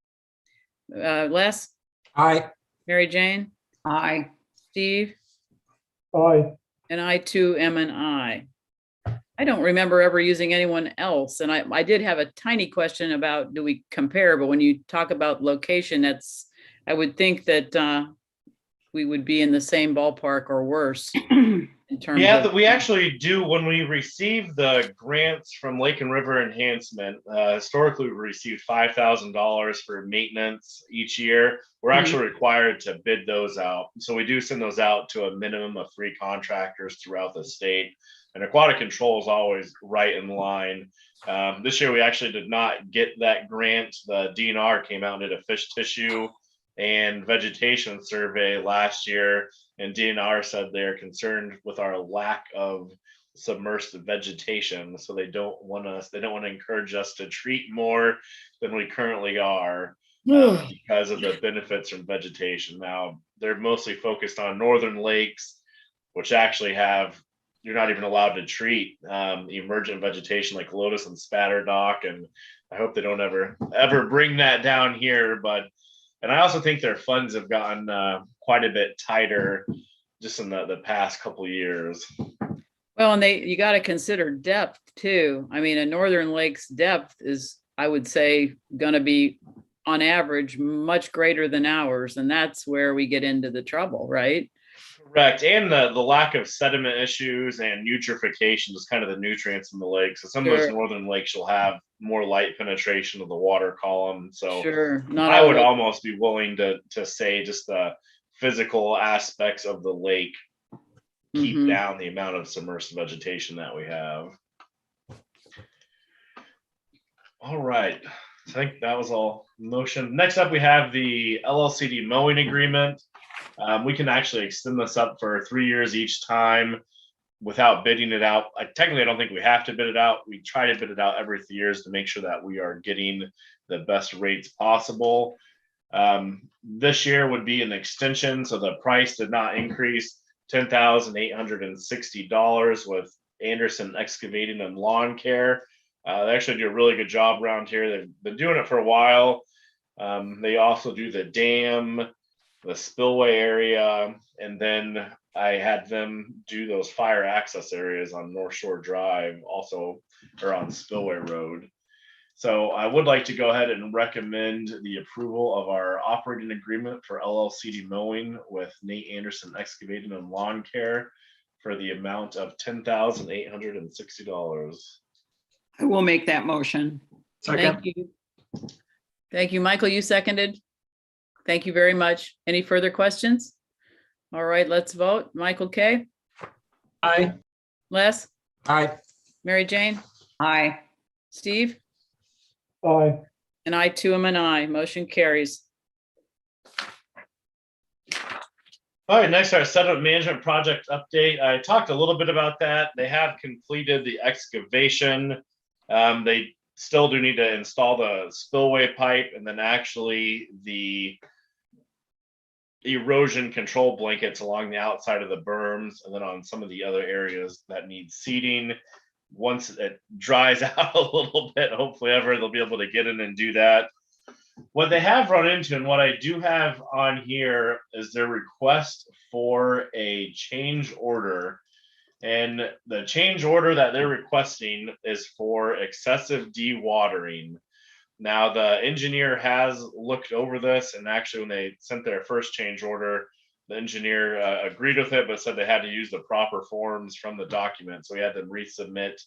Les, Aye. Mary Jane, Aye. Steve, Aye. and I too am an aye. I don't remember ever using anyone else. And I did have a tiny question about, do we compare? But when you talk about location, I would think that we would be in the same ballpark or worse in terms Yeah, of. we actually do. When we receive the grants from Lake and River Enhancement, historically we received $5,000 for maintenance each year. We're actually required to bid those out. So we do send those out to a minimum of 3 contractors throughout the state. And Aquatic Control is always right in line. This year we actually did not get that grant. The DNR came out and did a fish tissue and vegetation survey last year, and DNR said they're concerned with our lack of submersed vegetation, so they don't want to encourage us to treat more than we currently are because of the benefits from vegetation. Now they're mostly focused on northern lakes, which actually you're not even allowed to treat emergent vegetation like lotus and spatterdock, and I hope they don't ever bring that down here. And I also think their funds have gotten quite a bit tighter just in the past couple of years. Well, and you got to consider depth too. I mean, a northern lake's depth is, I would say, going to be on average much greater than ours, and that's where we get into the trouble, right? Correct. And the lack of sediment issues and eutrophication is kind of the nutrients in the lake. So some of those Sure. northern lakes will have more light penetration of the water column. So Sure, not I all would lakes. almost be willing to say just the physical aspects of the lake keep Mhm. down the amount of submerged vegetation that we have. All right. I think that was all motion. Next up, we have the LLCD mowing agreement. We can actually extend this up for 3 years each time without bidding it out. Technically, I don't think we have to bid it out. We try to bid it out every 3 years to make sure that we are getting the best rates possible. This year would be an extension, so the price did not increase. $10,860 with Anderson Excavating and Lawn Care. They actually do a really good job around here. They've been doing it for a while. They also do the dam, the spillway area, and then I had them do those fire access areas on North Shore Drive, also, or on Spillway Road. So I would like to go ahead and recommend the approval of our operating agreement for LLCD mowing with Nate Anderson Excavating and Lawn Care for the amount of $10,860. I will make that motion. Second. Thank you. Thank you, Michael, you seconded. Thank you very much. Any further questions? All right, let's vote. Michael K, Aye. Les, All right, Mary Jane, Aye. Steve, Aye. and I too am an aye. Motion carries. All right, next, our sediment management project update. I talked a little bit about that. They have completed the excavation. They still do need to install the spillway pipe and then actually the erosion control blankets along the outside of the berms, and then on some of the other areas that need seeding. Once it dries out a little bit, hopefully ever, they'll be able to get in and do that. What they have run into, and what I do have on here, is their request for a change order. And the change order that they're requesting is for excessive dewatering. Now, the engineer has looked over this, and actually when they sent their first change order, the engineer agreed with it, but said they had to use the proper forms from the document. So we had to resubmit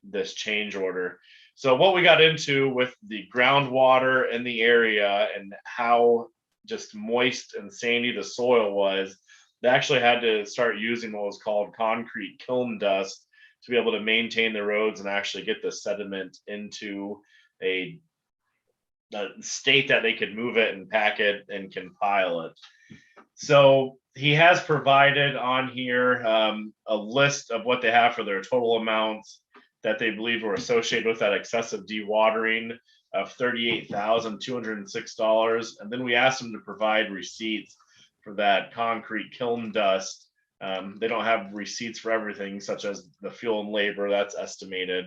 this change order. So what we got into with the groundwater in the area and how just moist and sandy the soil was, they actually had to start using what was called concrete kiln dust to be able to maintain the roads and actually get the sediment into a state that they could move it and pack it and compile it. So he has provided on here a list of what they have for their total amounts that they believe were associated with that excessive dewatering of $38,206. And then we asked them to provide receipts for that concrete kiln dust. They don't have receipts for everything, such as the fuel and labor that's estimated.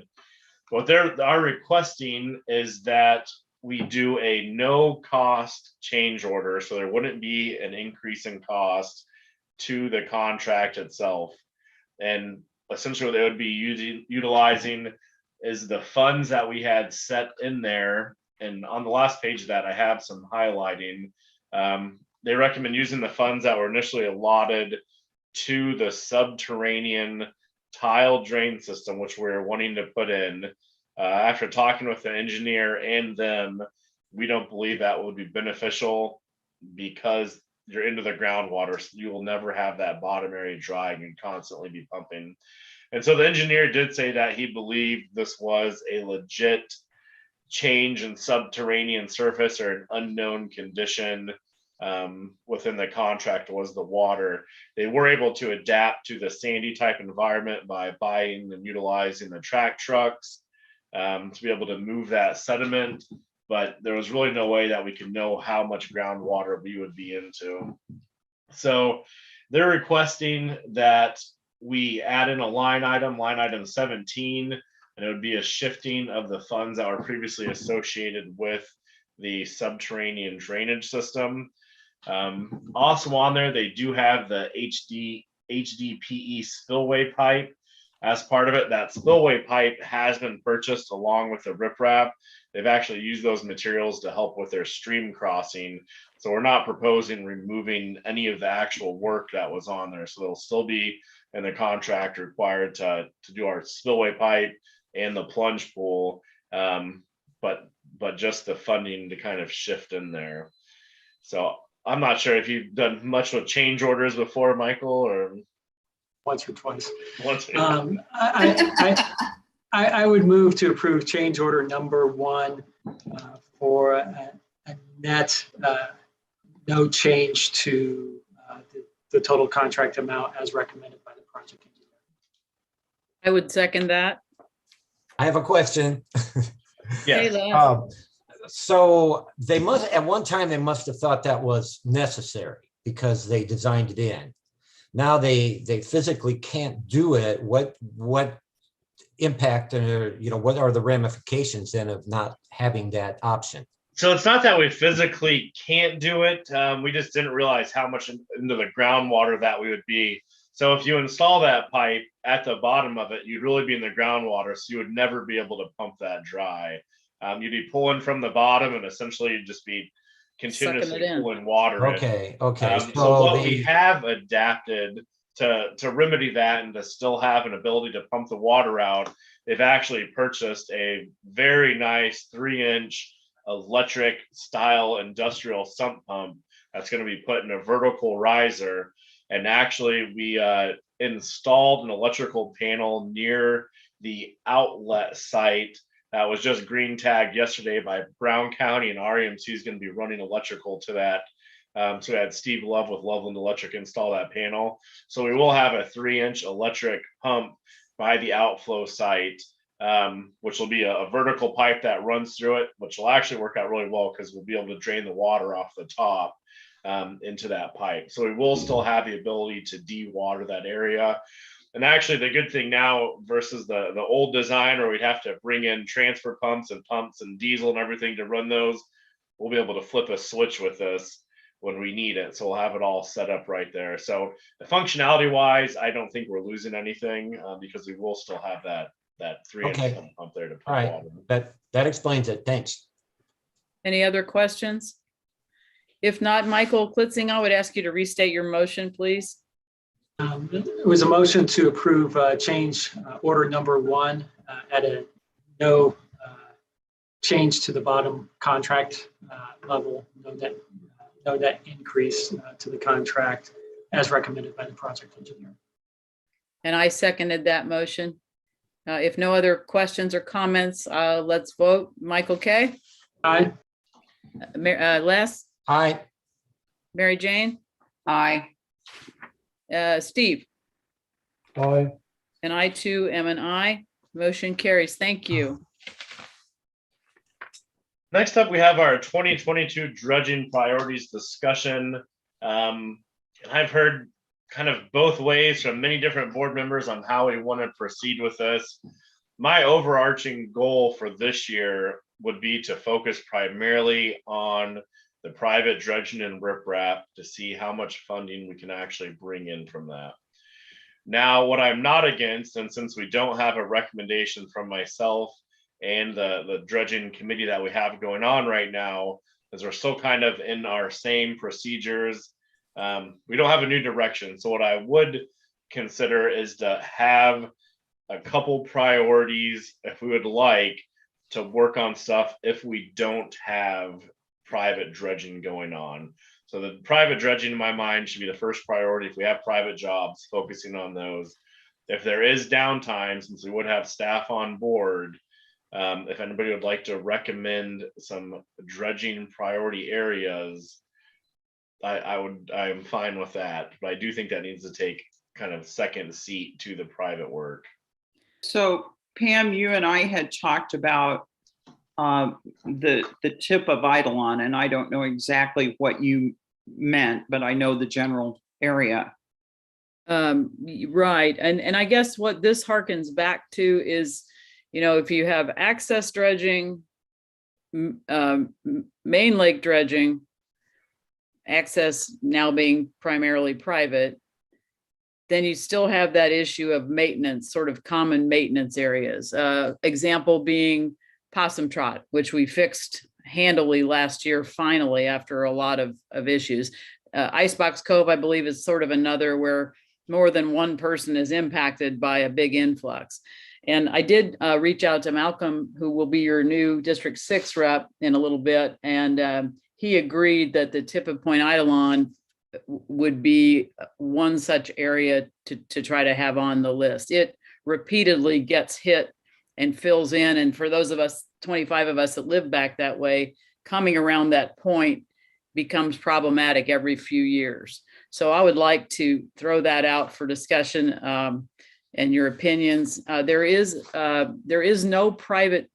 What they are requesting is that we do a no cost change order. So there wouldn't be an increase in cost to the contract itself. And essentially what they would be utilizing is the funds that we had set in there. And on the last page of that, I have some highlighting. They recommend using the funds that were initially allotted to the subterranean tile drain system, which we're wanting to put in. After talking with the engineer and them, we don't believe that would be beneficial because you're into the groundwater. So you will never have that bottom area drying and constantly be pumping. And so the engineer did say that he believed this was a legit change in subterranean surface or an unknown condition within the contract was the water. They were able to adapt to the sandy type environment by buying and utilizing the track trucks to be able to move that sediment, but there was really no way that we could know how much groundwater we would be into. So they're requesting that we add in a line item 17, and it would be a shifting of the funds that were previously associated with the subterranean drainage system. Also on there, they do have the HDPE spillway pipe. as part of it. That spillway pipe has been purchased along with the riprap. They've actually used those materials to help with their stream crossing. So we're not proposing removing any of the actual work that was on there. So they'll still be in the contract required to do our spillway pipe and the plunge pool. But just the funding to kind of shift in there. So I'm not sure if you've done much with change orders before, Michael, or Once or twice. once. I would move to approve change order number 1 for a net no change to the total contract amount as recommended by the project engineer. I would second that. I have a question. Hey, Yeah. Les. So they must, at one time, they must have thought that was necessary because they designed it in. Now they physically can't do it. What impact, or what are the ramifications then of not having that option? So it's not that we physically can't do it. We just didn't realize how much into the groundwater that we would be. So if you install that pipe at the bottom of it, you'd really be in the groundwater. So you would never be able to pump that dry. You'd be pulling from the bottom, and essentially you'd just be continuously in. pulling water in. Okay. So what we have adapted to remedy that and to still have an ability to pump the water out, they've actually purchased a very nice 3-inch electric style industrial sump pump that's going to be put in a vertical riser. And actually we installed an electrical panel near the outlet site that was just green tagged yesterday by Brown County, and REMC is going to be running electrical to that. So we had Steve Love with Loveland Electric install that panel. So we will have a 3-inch electric pump by the outflow site, which will be a vertical pipe that runs through it, which will actually work out really well because we'll be able to drain the water off the top into that pipe. So we will still have the ability to de-water that area. And actually the good thing now versus the old design where we'd have to bring in transfer pumps and diesel and everything to run those, we'll be able to flip a switch with this when we need it. So we'll have it all set up right there. So the functionality wise, I don't think we're losing anything because we will still have that 3-inch Okay. pump there to put All right, water. that explains it. Thanks. Any other questions? If not, Michael Klitzing, I would ask you to restate your motion, please. It was a motion to approve change order number 1 at a no change to the bottom contract level, no net increase to the contract as recommended by the project engineer. And I seconded that motion. If no other questions or comments, let's vote. Michael K. Aye. Les. Aye. Mary Jane. Aye. Steve. Aye. And I too am an aye. Motion carries. Thank you. Next up, we have our 2022 dredging priorities discussion. And I've heard kind of both ways from many different board members on how we want to proceed with this. My overarching goal for this year would be to focus primarily on the private dredging and riprap to see how much funding we can actually bring in from that. Now, what I'm not against, and since we don't have a recommendation from myself and the dredging committee that we have going on right now, is we're still kind of in our same procedures. We don't have a new direction. So what I would consider is to have a couple priorities if we would like to work on stuff if we don't have private dredging going on. So the private dredging in my mind should be the first priority. If we have private jobs, focusing on those. If there is downtime, since we would have staff on board, if anybody would like to recommend some dredging priority areas, I am fine with that. But I do think that needs to take kind of second seat to the private work. So Pam, you and I had talked about the tip of Eidolon, and I don't know exactly what you meant, but I know the general area. Right. And I guess what this harkens back to is, if you have access dredging, main lake dredging, access now being primarily private, then you still have that issue of maintenance, sort of common maintenance areas. Example being Possum Trot, which we fixed handily last year, finally, after a lot of issues. Icebox Cove, I believe, is sort of another where more than one person is impacted by a big influx. And I did reach out to Malcolm, who will be your new District 6 rep in a little bit. And he agreed that the tip of Point Eidolon would be one such area to try to have on the list. It repeatedly gets hit and fills in. And for those of us, 25 of us that live back that way, coming around that point becomes problematic every few years. So I would like to throw that out for discussion and your opinions. There is no private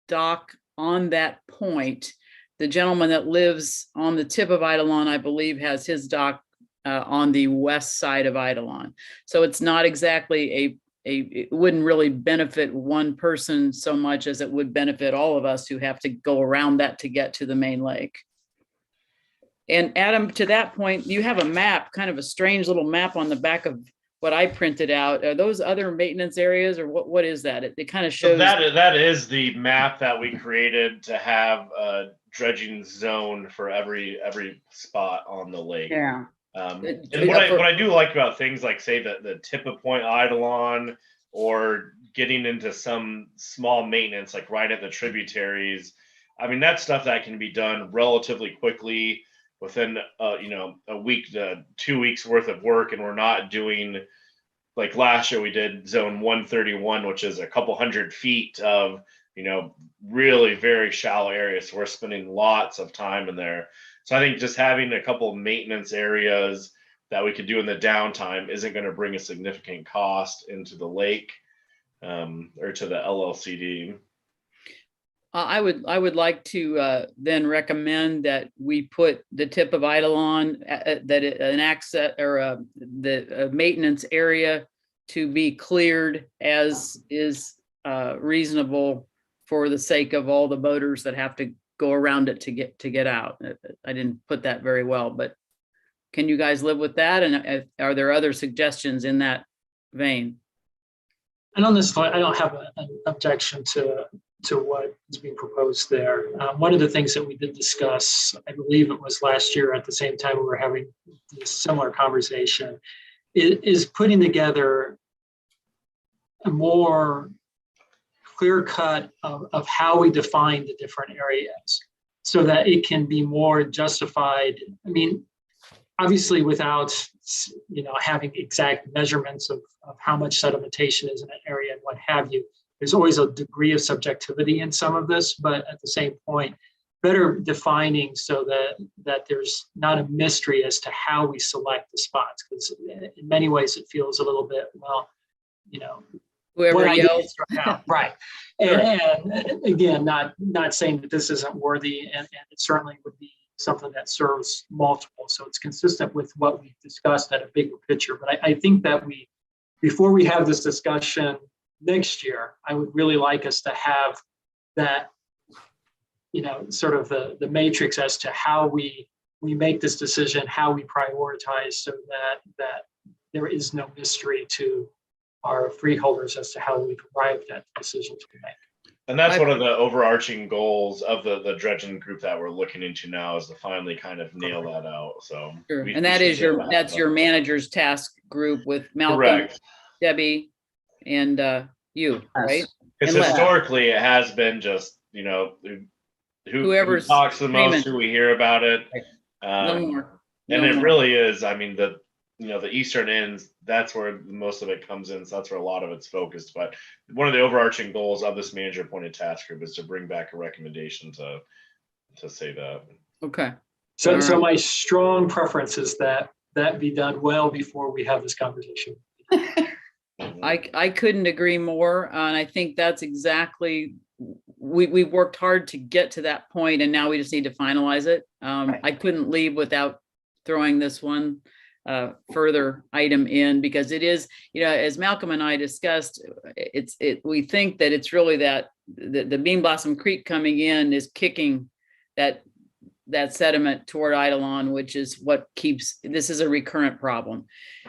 dock on that point. The gentleman that lives on the tip of Eidolon, I believe, has his dock on the west side of Eidolon. So it's not exactly it wouldn't really benefit one person so much as it would benefit all of us who have to go around that to get to the main lake. And Adam, to that point, you have a map, kind of a strange little map on the back of what I printed out. Are those other maintenance areas, or what is that? It kind of shows. So that is the map that we created to have a dredging zone for every spot on the lake. Yeah. And what I do like about things like, say, the tip of Point Eidolon, or getting into some small maintenance like right at the tributaries, I mean, that's stuff that can be done relatively quickly within a week to 2 weeks worth of work. And we're not doing, like last year we did zone 131, which is a couple hundred feet of really very shallow areas. So we're spending lots of time in there. So I think just having a couple of maintenance areas that we could do in the downtime isn't going to bring a significant cost into the lake or to the LLCD. I would like to then recommend that we put the tip of Eidolon, an access or the maintenance area to be cleared as is reasonable for the sake of all the boaters that have to go around it to get out. I didn't put that very well, but can you guys live with that? And are there other suggestions in that vein? And on this point, I don't have an objection to what is being proposed there. One of the things that we did discuss, I believe it was last year at the same time we were having this similar conversation, is putting together a more clear cut of how we define the different areas so that it can be more justified. I mean, obviously without having exact measurements of how much sedimentation is in an area and what have you, there's always a degree of subjectivity in some of this, but at the same point, better defining so that there's not a mystery as to how we select the spots, because in many ways it feels a little bit, whoever yells. Right. And again, not saying that this isn't worthy, and it certainly would be something that serves multiple. So it's consistent with what we've discussed at a bigger picture. But I think that before we have this discussion next year, I would really like us to have that, sort of the matrix as to how we make this decision, how we prioritize, so that there is no mystery to our freeholders as to how we've arrived at the decisions we make. And that's one of the overarching goals of the dredging group that we're looking into now, is to finally kind of nail that out. So sure. And that's your manager's task group with Malcolm, correct, Debbie, and you, right? Because historically it has been just who talks the most, who we hear about it. No more. And it really is, I mean, the eastern ends, that's where most of it comes in. So that's where a lot of it's focused. But one of the overarching goals of this manager appointed task group is to bring back a recommendation to say that. Okay. So my strong preference is that be done well before we have this conversation. I couldn't agree more. And I think that's exactly, we've worked hard to get to that point, and now we just need to finalize it. Right. I couldn't leave without throwing this one further item in, because it is, as Malcolm and I discussed, we think that it's really that the Bean Blossom Creek coming in is kicking that that sediment toward Eidolon, which is what keeps, this is a recurrent problem.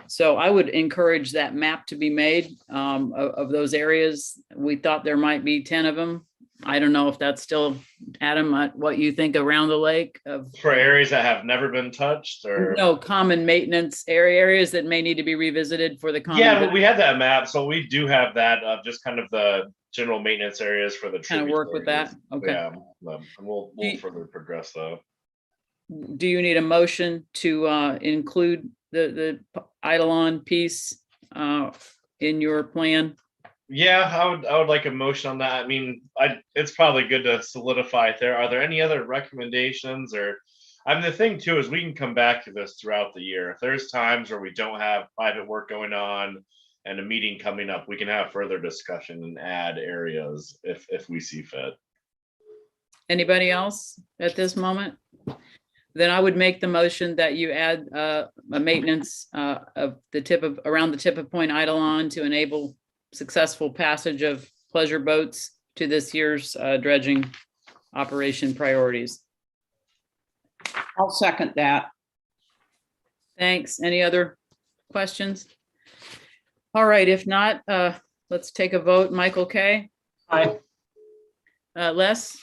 So I would encourage that map to be made of those areas. We thought there might be 10 of them. I don't know if that's still, Adam, what you think around the lake of. For areas that have never been touched, or No, common maintenance areas that may need to be revisited for the common. yeah, but we had that map, so we do have that of just kind of the general maintenance areas for the Kind of work with that. Okay. Yeah, and we'll further progress though. Do you need a motion to include the Eidolon piece in your plan? Yeah, I would like a motion on that. I mean, it's probably good to solidify it there. Are there any other recommendations? Or I mean, the thing too is we can come back to this throughout the year. If there's times where we don't have private work going on and a meeting coming up, we can have further discussion and add areas if we see fit. Anybody else at this moment? Then I would make the motion that you add a maintenance of the around the tip of Point Eidolon to enable successful passage of pleasure boats to this year's dredging operation priorities. I'll second that. Thanks. Any other questions? All right, if not, let's take a vote. Michael K. Aye. Les?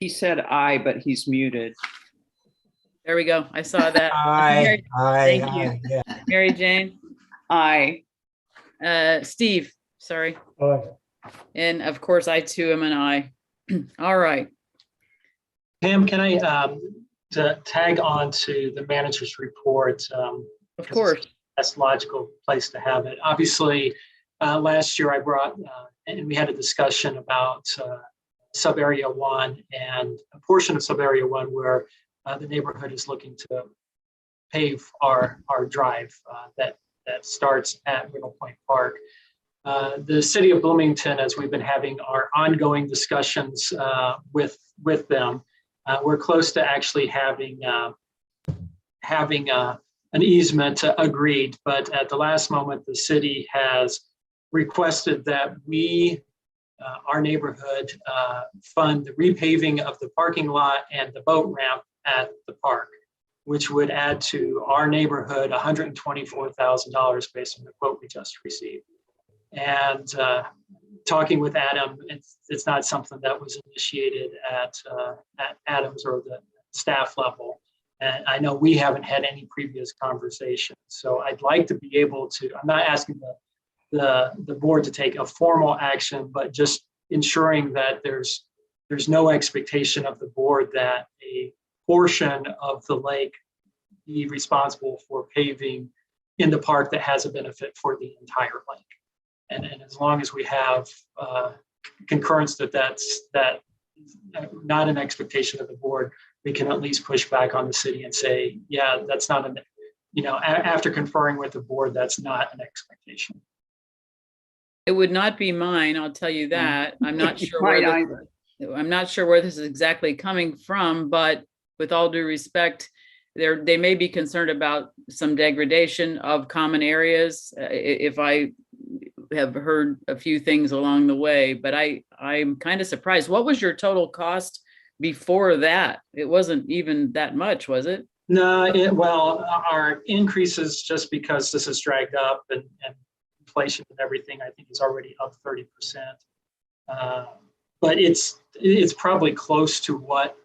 He said aye, but he's muted. There we go. I saw that. Aye, aye, Thank you. aye, yeah. Mary Jane? Aye. Steve, sorry. Aye. And of course, I too am an aye. All right. Pam, can I tag on to the manager's report? Of course. That's a logical place to have it. Obviously, last year I brought, and we had a discussion about sub-area 1 and a portion of sub-area 1 where the neighborhood is looking to pave our drive that starts at Riddle Point Park. The city of Bloomington, as we've been having our ongoing discussions with them, we're close to actually having an easement agreed, but at the last moment, the city has requested that we, our neighborhood, fund the repaving of the parking lot and the boat ramp at the park, which would add to our neighborhood $124,000 based on the quote we just received. And talking with Adam, it's not something that was initiated at Adams or the staff level. And I know we haven't had any previous conversations. So I'd like to be able to, I'm not asking the board to take a formal action, but just ensuring that there's no expectation of the board that a portion of the lake be responsible for paving in the park that has a benefit for the entire lake. And as long as we have concurrence that's not an expectation of the board, we can at least push back on the city and say, yeah, that's not after conferring with the board, that's not an expectation. It would not be mine, I'll tell you that. I'm not sure I'm not sure where this is exactly coming from, but with all due respect, they may be concerned about some degradation of common areas. If I have heard a few things along the way, but I'm kind of surprised. What was your total cost before that? It wasn't even that much, was it? No, well, our increases, just because this is dragged up and inflation and everything, I think is already up 30%. But it's probably close to what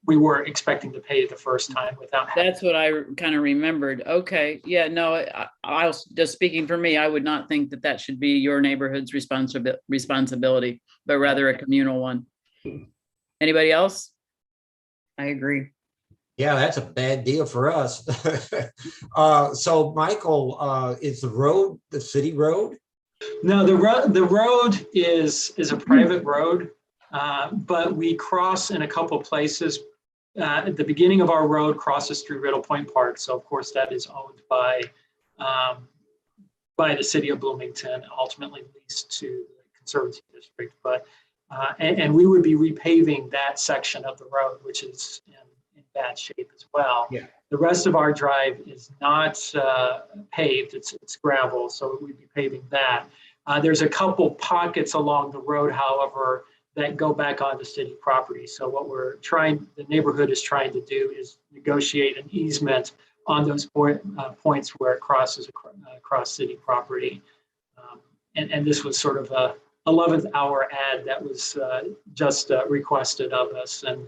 we were expecting to pay the first time without having. That's what I kind of remembered. Okay. Yeah, no, I was just speaking for me. I would not think that should be your neighborhood's responsibility, but rather a communal one. Anybody else? I agree. Yeah, that's a bad deal for us. So Michael, is the road the city road? No, the road is a private road, but we cross in a couple places. At the beginning of our road crosses through Riddle Point Park, so of course that is owned by the city of Bloomington, ultimately leased to the Conservancy District. But and we would be repaving that section of the road, which is in bad shape as well. Yeah. The rest of our drive is not paved; it's gravel, so we'd be paving that. There's a couple pockets along the road, however, that go back onto city property. So what the neighborhood is trying to do is negotiate an easement on those points where it crosses across city property. And this was sort of a 11th hour ad that was just requested of us. And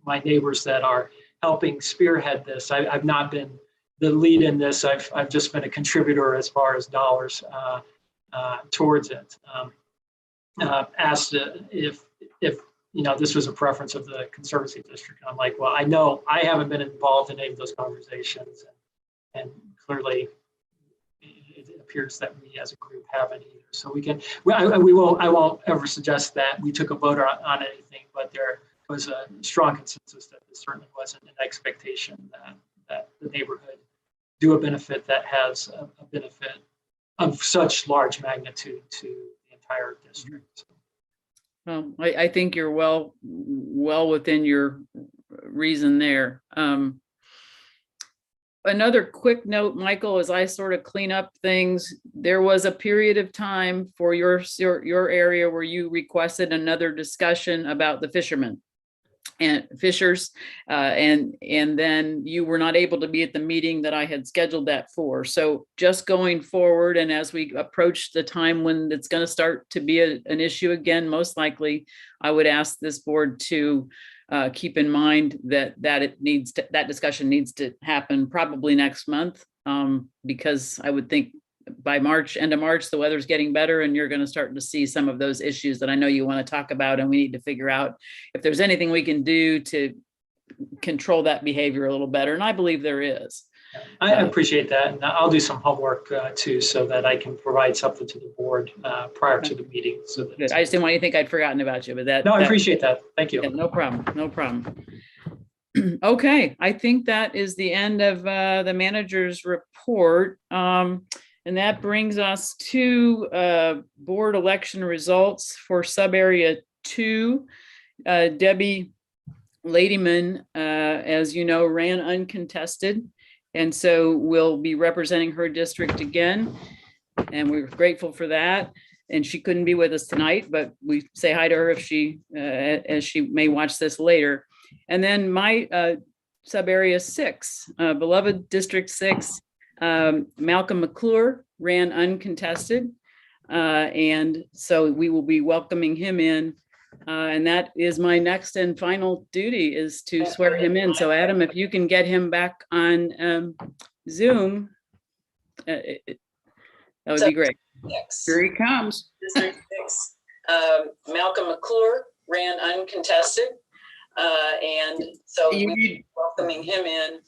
my neighbors that are helping spearhead this, I've not been the lead in this. I've just been a contributor as far as dollars towards it. Asked if this was a preference of the Conservancy District. And I'm like, well, I know I haven't been involved in any of those conversations, and clearly it appears that we as a group haven't either. So I won't ever suggest that we took a vote on anything, but there was a strong consensus that this certainly wasn't an expectation that the neighborhood do a benefit that has a benefit of such large magnitude to the entire district. Well, I think you're well within your reason there. Another quick note, Michael, as I sort of clean up things, there was a period of time for your area where you requested another discussion about the fishermen and fishers, and then you were not able to be at the meeting that I had scheduled that for. So just going forward, and as we approach the time when it's going to start to be an issue again, most likely, I would ask this board to keep in mind that that discussion needs to happen probably next month, because I would think by end of March, the weather's getting better and you're going to start to see some of those issues that I know you want to talk about, and we need to figure out if there's anything we can do to control that behavior a little better. And I believe there is. I appreciate that. And I'll do some homework too, so that I can provide something to the board prior to the meeting. So that Good. I just didn't want you to think I'd forgotten about you, but I appreciate that. Thank you. Yeah, no problem. No problem. Okay, I think that is the end of the manager's report. And that brings us to board election results for sub-area 2. Debbie Ladyman, as you know, ran uncontested, and so will be representing her district again. And we're grateful for that. And she couldn't be with us tonight, but we say hi to her if as she may watch this later. And then my sub-area 6, beloved District 6, Malcolm McClure ran uncontested, and so we will be welcoming him in, and that is my next and final duty, is to swear him in. So Adam, if you can get him back on Zoom, that would be great. Here he comes. District 6, Malcolm McClure ran uncontested, and so we're welcoming him in.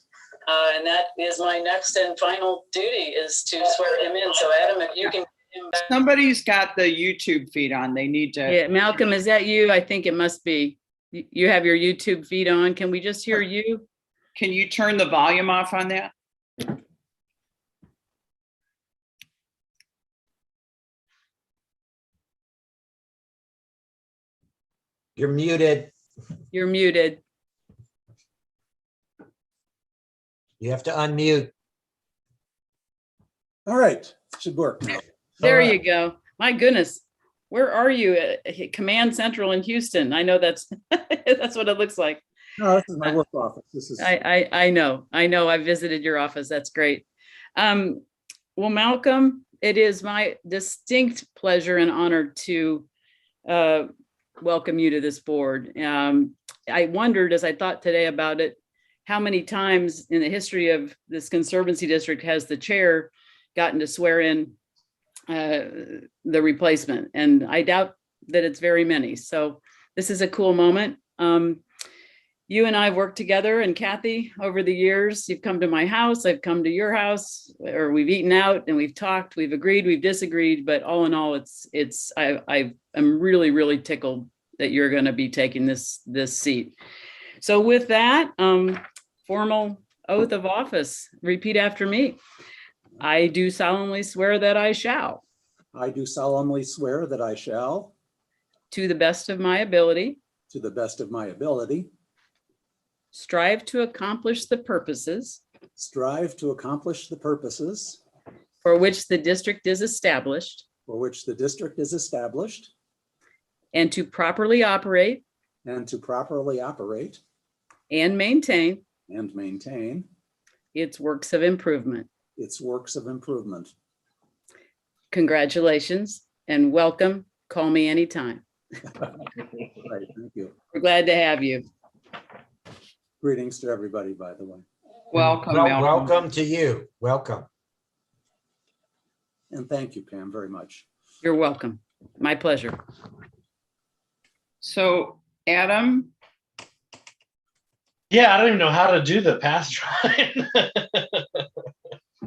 And that is my next and final duty, is to swear him in. So Adam, if you can get him back. Somebody's got the YouTube feed on. They need to. Yeah, Malcolm, is that you? I think it must be. You have your YouTube feed on. Can we just hear you? Can you turn the volume off on that? You're muted. You're muted. You have to unmute. All right, should work now. There All right. you go. My goodness. Where are you? At Command Central in Houston. I know that's that's what it looks like. No, this is my work office. This is. I know. I visited your office. That's great. Well, Malcolm, it is my distinct pleasure and honor to welcome you to this board. I wondered, as I thought today about it, how many times in the history of this Conservancy District has the chair gotten to swear in the replacement? And I doubt that it's very many. So this is a cool moment. You and I have worked together, and Kathy, over the years, you've come to my house, I've come to your house, or we've eaten out and we've talked, we've agreed, we've disagreed, but all in all, I'm really, really tickled that you're going to be taking this seat. So with that, formal oath of office, repeat after me. I do solemnly swear that I shall, I do solemnly swear that I shall, to the best of my ability, to the best of my ability, strive to accomplish the purposes strive to accomplish the purposes for which the district is established, for which the district is established, and to properly operate and to properly operate and maintain and maintain its works of improvement. its works of improvement. Congratulations and welcome. Call me anytime. Right, thank you. We're glad to have you. Greetings to everybody, by the way. Welcome, Well, Malcolm. welcome to you. Welcome. And thank you, Pam, very much. You're welcome. My pleasure. So, Adam, Yeah, I don't even know how to do the pass drawing.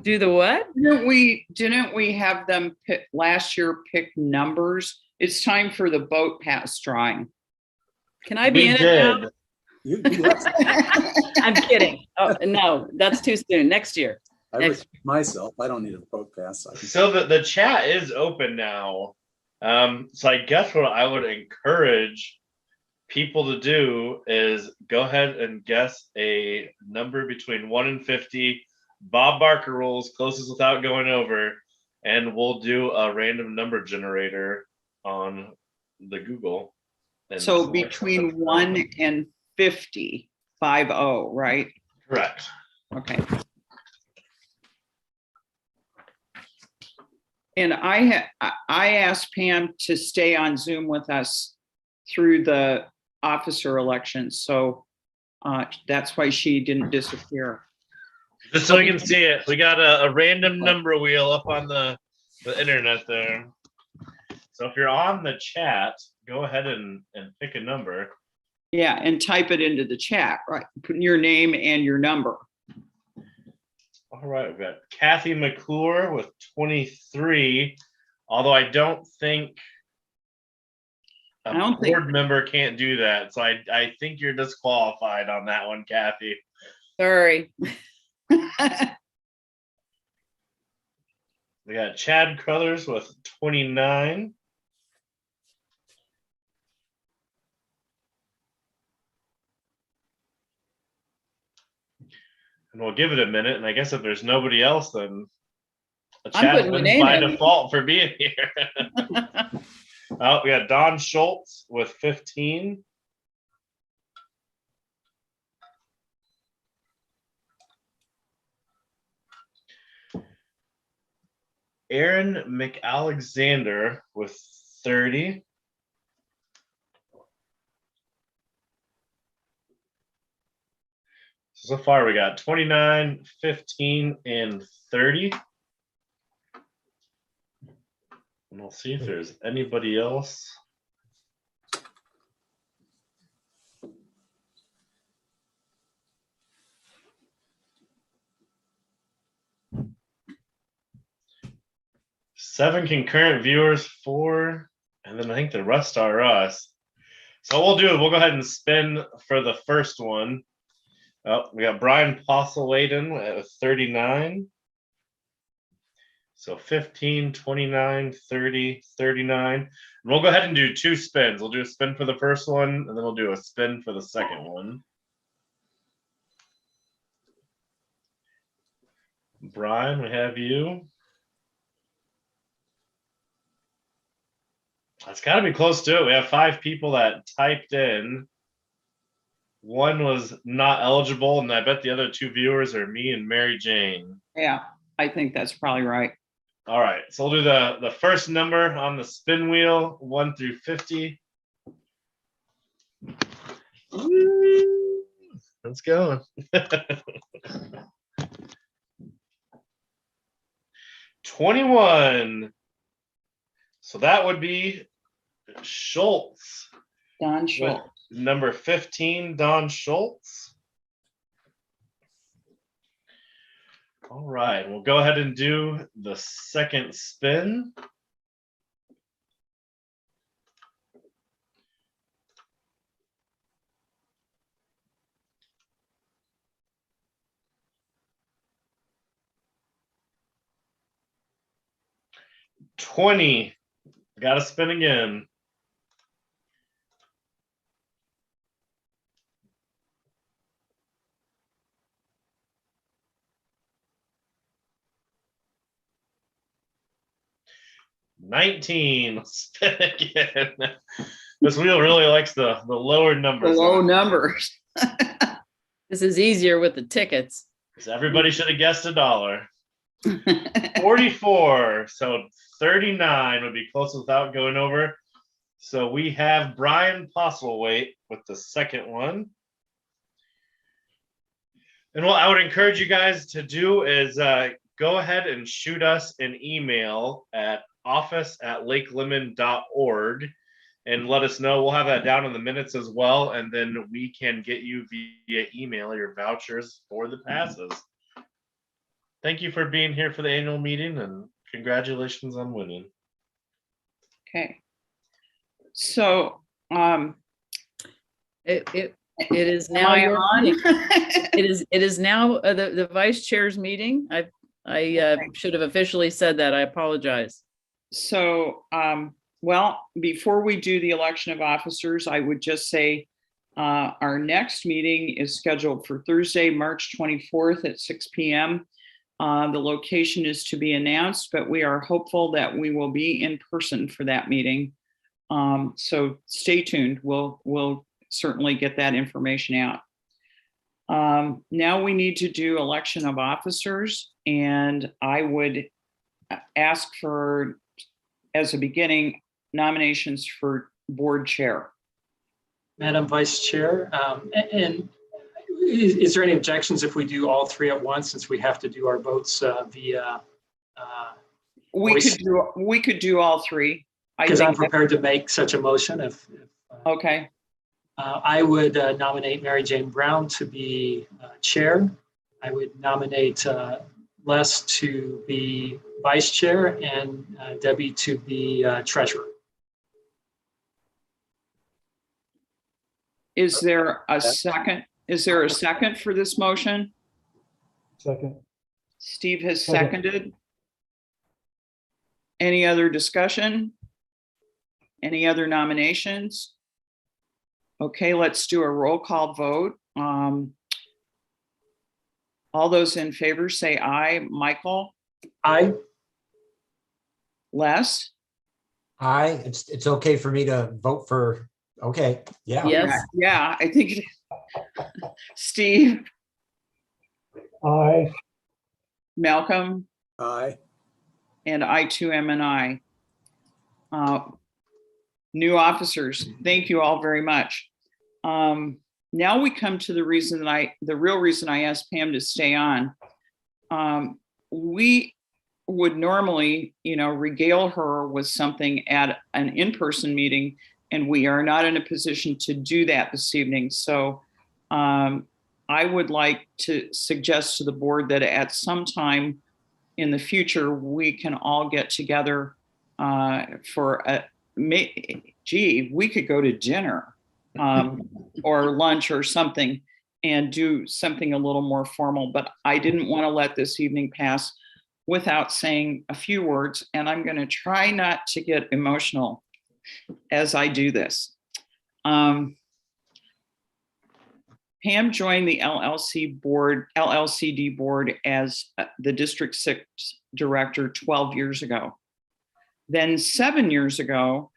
Do the what? didn't we have them last year pick numbers? It's time for the boat pass drawing. Can I be We in it did. now? Yes, I'm kidding. Oh, no, that's too soon. Next year. I Next. recuse myself. I don't need a vote pass. So the chat is open now. So I guess what I would encourage people to do is go ahead and guess a number between 1 and 50. Bob Barker rules, closest without going over, and we'll do a random number generator on the Google. And So select between something. 1 and 50, 50, right? Correct. Okay. And I asked Pam to stay on Zoom with us through the officer elections, so that's why she didn't disappear. Just so you can see it, we got a random number wheel up on the internet there. So if you're on the chat, go ahead and pick a number. Yeah, and type it into the chat, right? Put your name and your number. All right, we've got Kathy McClure with 23, although I don't think a board member can't do that. So I think you're disqualified on that one, Kathy. Sorry. We got Chad Crothers with 29. And we'll give it a minute. And I guess if there's nobody else, then Chad putting my wins name by in. default for being here. Oh, we got Don Schultz with 15. Aaron McAlexander with 30. So far we got 29, 15, and 30. And we'll see if there's anybody else. Seven concurrent viewers, 4, and then I think the rest are us. So what we'll do is we'll go ahead and spin for the first one. Oh, we got Brian Postlewayden at 39. So 15, 29, 30, 39. And we'll go ahead and do 2 spins. We'll do a spin for the first one, and then we'll do a spin for the second one. Brian, we have you. It's got to be close to it. We have 5 people that typed in. One was not eligible, and I bet the other 2 viewers are me and Mary Jane. Yeah, I think that's probably right. All right, so we'll do the first number on the spin wheel, 1 through 50. Woo! Let's go. 21. So that would be Schultz. Don Schultz. Number 15, Don Schultz. All right, we'll go ahead and do the second spin. $20. Got to spin again. $19. Spin again. This wheel really likes the lower The numbers. low on it. numbers. This is easier with the tickets. So everybody should have guessed $1. 44. So 39 would be close without going over. So we have Brian Postlethwaite with the second one. And what I would encourage you guys to do is go ahead and shoot us an email at office@lakelemon.org and let us know. We'll have that down in the minutes as well. And then we can get you via email your vouchers for the passes. Thank you for being here for the annual meeting and congratulations on winning. Okay. So, It is am now I your on? meeting. It is now the vice chair's meeting. I should have officially said that. I apologize. So, well, before we do the election of officers, I would just say our next meeting is scheduled for Thursday, March 24th at 6 p.m. The location is to be announced, but we are hopeful that we will be in person for that meeting. So stay tuned. We'll certainly get that information out. Now we need to do election of officers, and I would ask for, as a beginning, nominations for board chair. Madam Vice Chair, and is there any objections if we do all three at once, since we have to do our votes via? We could do all three. Because I'm prepared to make such a motion if Okay. I would nominate Mary Jane Brown to be chair. I would nominate Les to be vice chair and Debbie to be treasurer. Is there a second? Is there a second for this motion? Second. Steve has Second. seconded. Any other discussion? Any other nominations? Okay, let's do a roll call vote. All those in favor say aye. Michael? Aye. Les? It's okay for me to vote for, okay, yeah. Yes. Yeah, I think it is. Steve? Aye. Malcolm? Aye. And I too am an aye. New officers, thank you all very much. Now we come to the real reason I asked Pam to stay on. We would normally, regale her with something at an in-person meeting, and we are not in a position to do that this evening. So I would like to suggest to the board that at some time in the future, we can all get together for we could go to dinner or lunch or something and do something a little more formal, but I didn't want to let this evening pass without saying a few words, and I'm going to try not to get emotional as I do this. Pam joined the LCD board as the District 6 director 12 years ago. Then 7 years ago,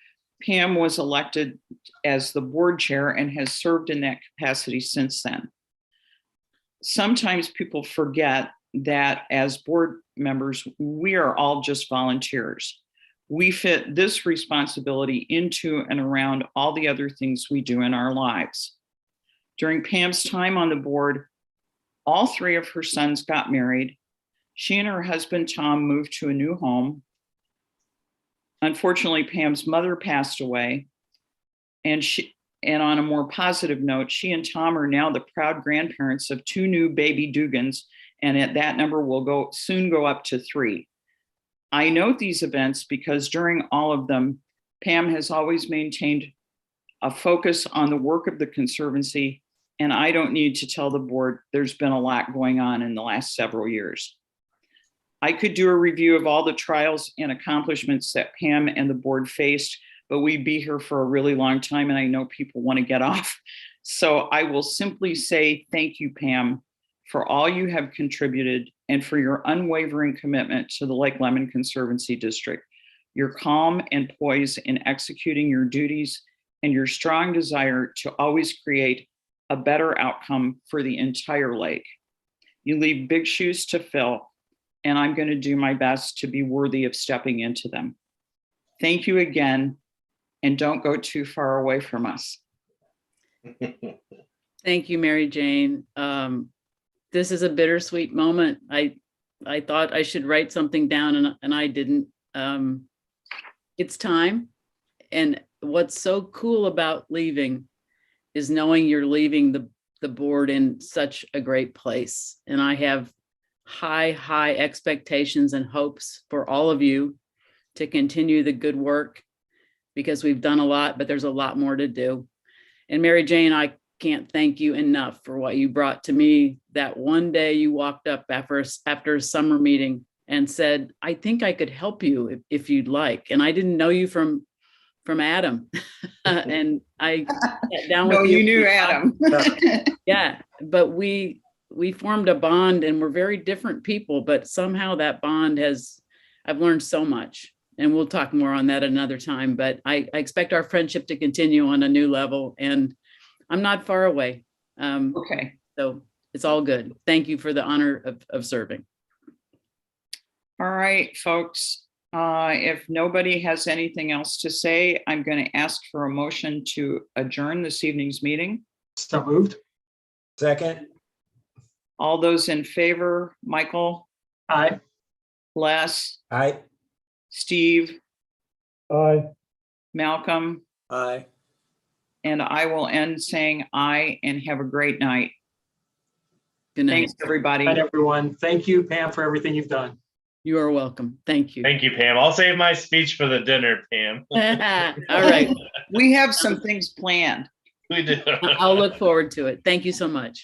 Pam was elected as the board chair and has served in that capacity since then. Sometimes people forget that as board members, we are all just volunteers. We fit this responsibility into and around all the other things we do in our lives. During Pam's time on the board, all three of her sons got married. She and her husband, Tom, moved to a new home. Unfortunately, Pam's mother passed away, and on a more positive note, she and Tom are now the proud grandparents of 2 new baby Dugans, and that number will soon go up to 3. I note these events because during all of them, Pam has always maintained a focus on the work of the Conservancy, and I don't need to tell the board there's been a lot going on in the last several years. I could do a review of all the trials and accomplishments that Pam and the board faced, but we'd be here for a really long time, and I know people want to get off. So I will simply say thank you, Pam, for all you have contributed and for your unwavering commitment to the Lake Lemon Conservancy District. Your calm and poise in executing your duties and your strong desire to always create a better outcome for the entire lake. You leave big shoes to fill, and I'm going to do my best to be worthy of stepping into them. Thank you again, and don't go too far away from us. Thank you, Mary Jane. This is a bittersweet moment. I thought I should write something down and I didn't. It's time. And what's so cool about leaving is knowing you're leaving the board in such a great place. And I have high expectations and hopes for all of you to continue the good work, because we've done a lot, but there's a lot more to do. And Mary Jane, I can't thank you enough for what you brought to me that one day you walked up after a summer meeting and said, I think I could help you if you'd like. And I didn't know you from Adam. And I sat down with No, you. you knew Adam. Yeah, but we formed a bond, and we're very different people, but somehow that bond I've learned so much, and we'll talk more on that another time, but I expect our friendship to continue on a new level, and I'm not far away. Okay. So it's all good. Thank you for the honor of serving. All right, folks. If nobody has anything else to say, I'm going to ask for a motion to adjourn this evening's meeting. So moved. Second, All those in favor, Michael, Aye. Les, I, Steve, Aye. Malcolm, Aye. and I will end saying aye, and have a great night. Good night. Thanks, everybody. Night, everyone. Thank you, Pam, for everything you've done. You are welcome. Thank you. Thank you, Pam. I'll save my speech for the dinner, Pam. All right. We have some things planned. We do. I'll look forward to it. Thank you so much.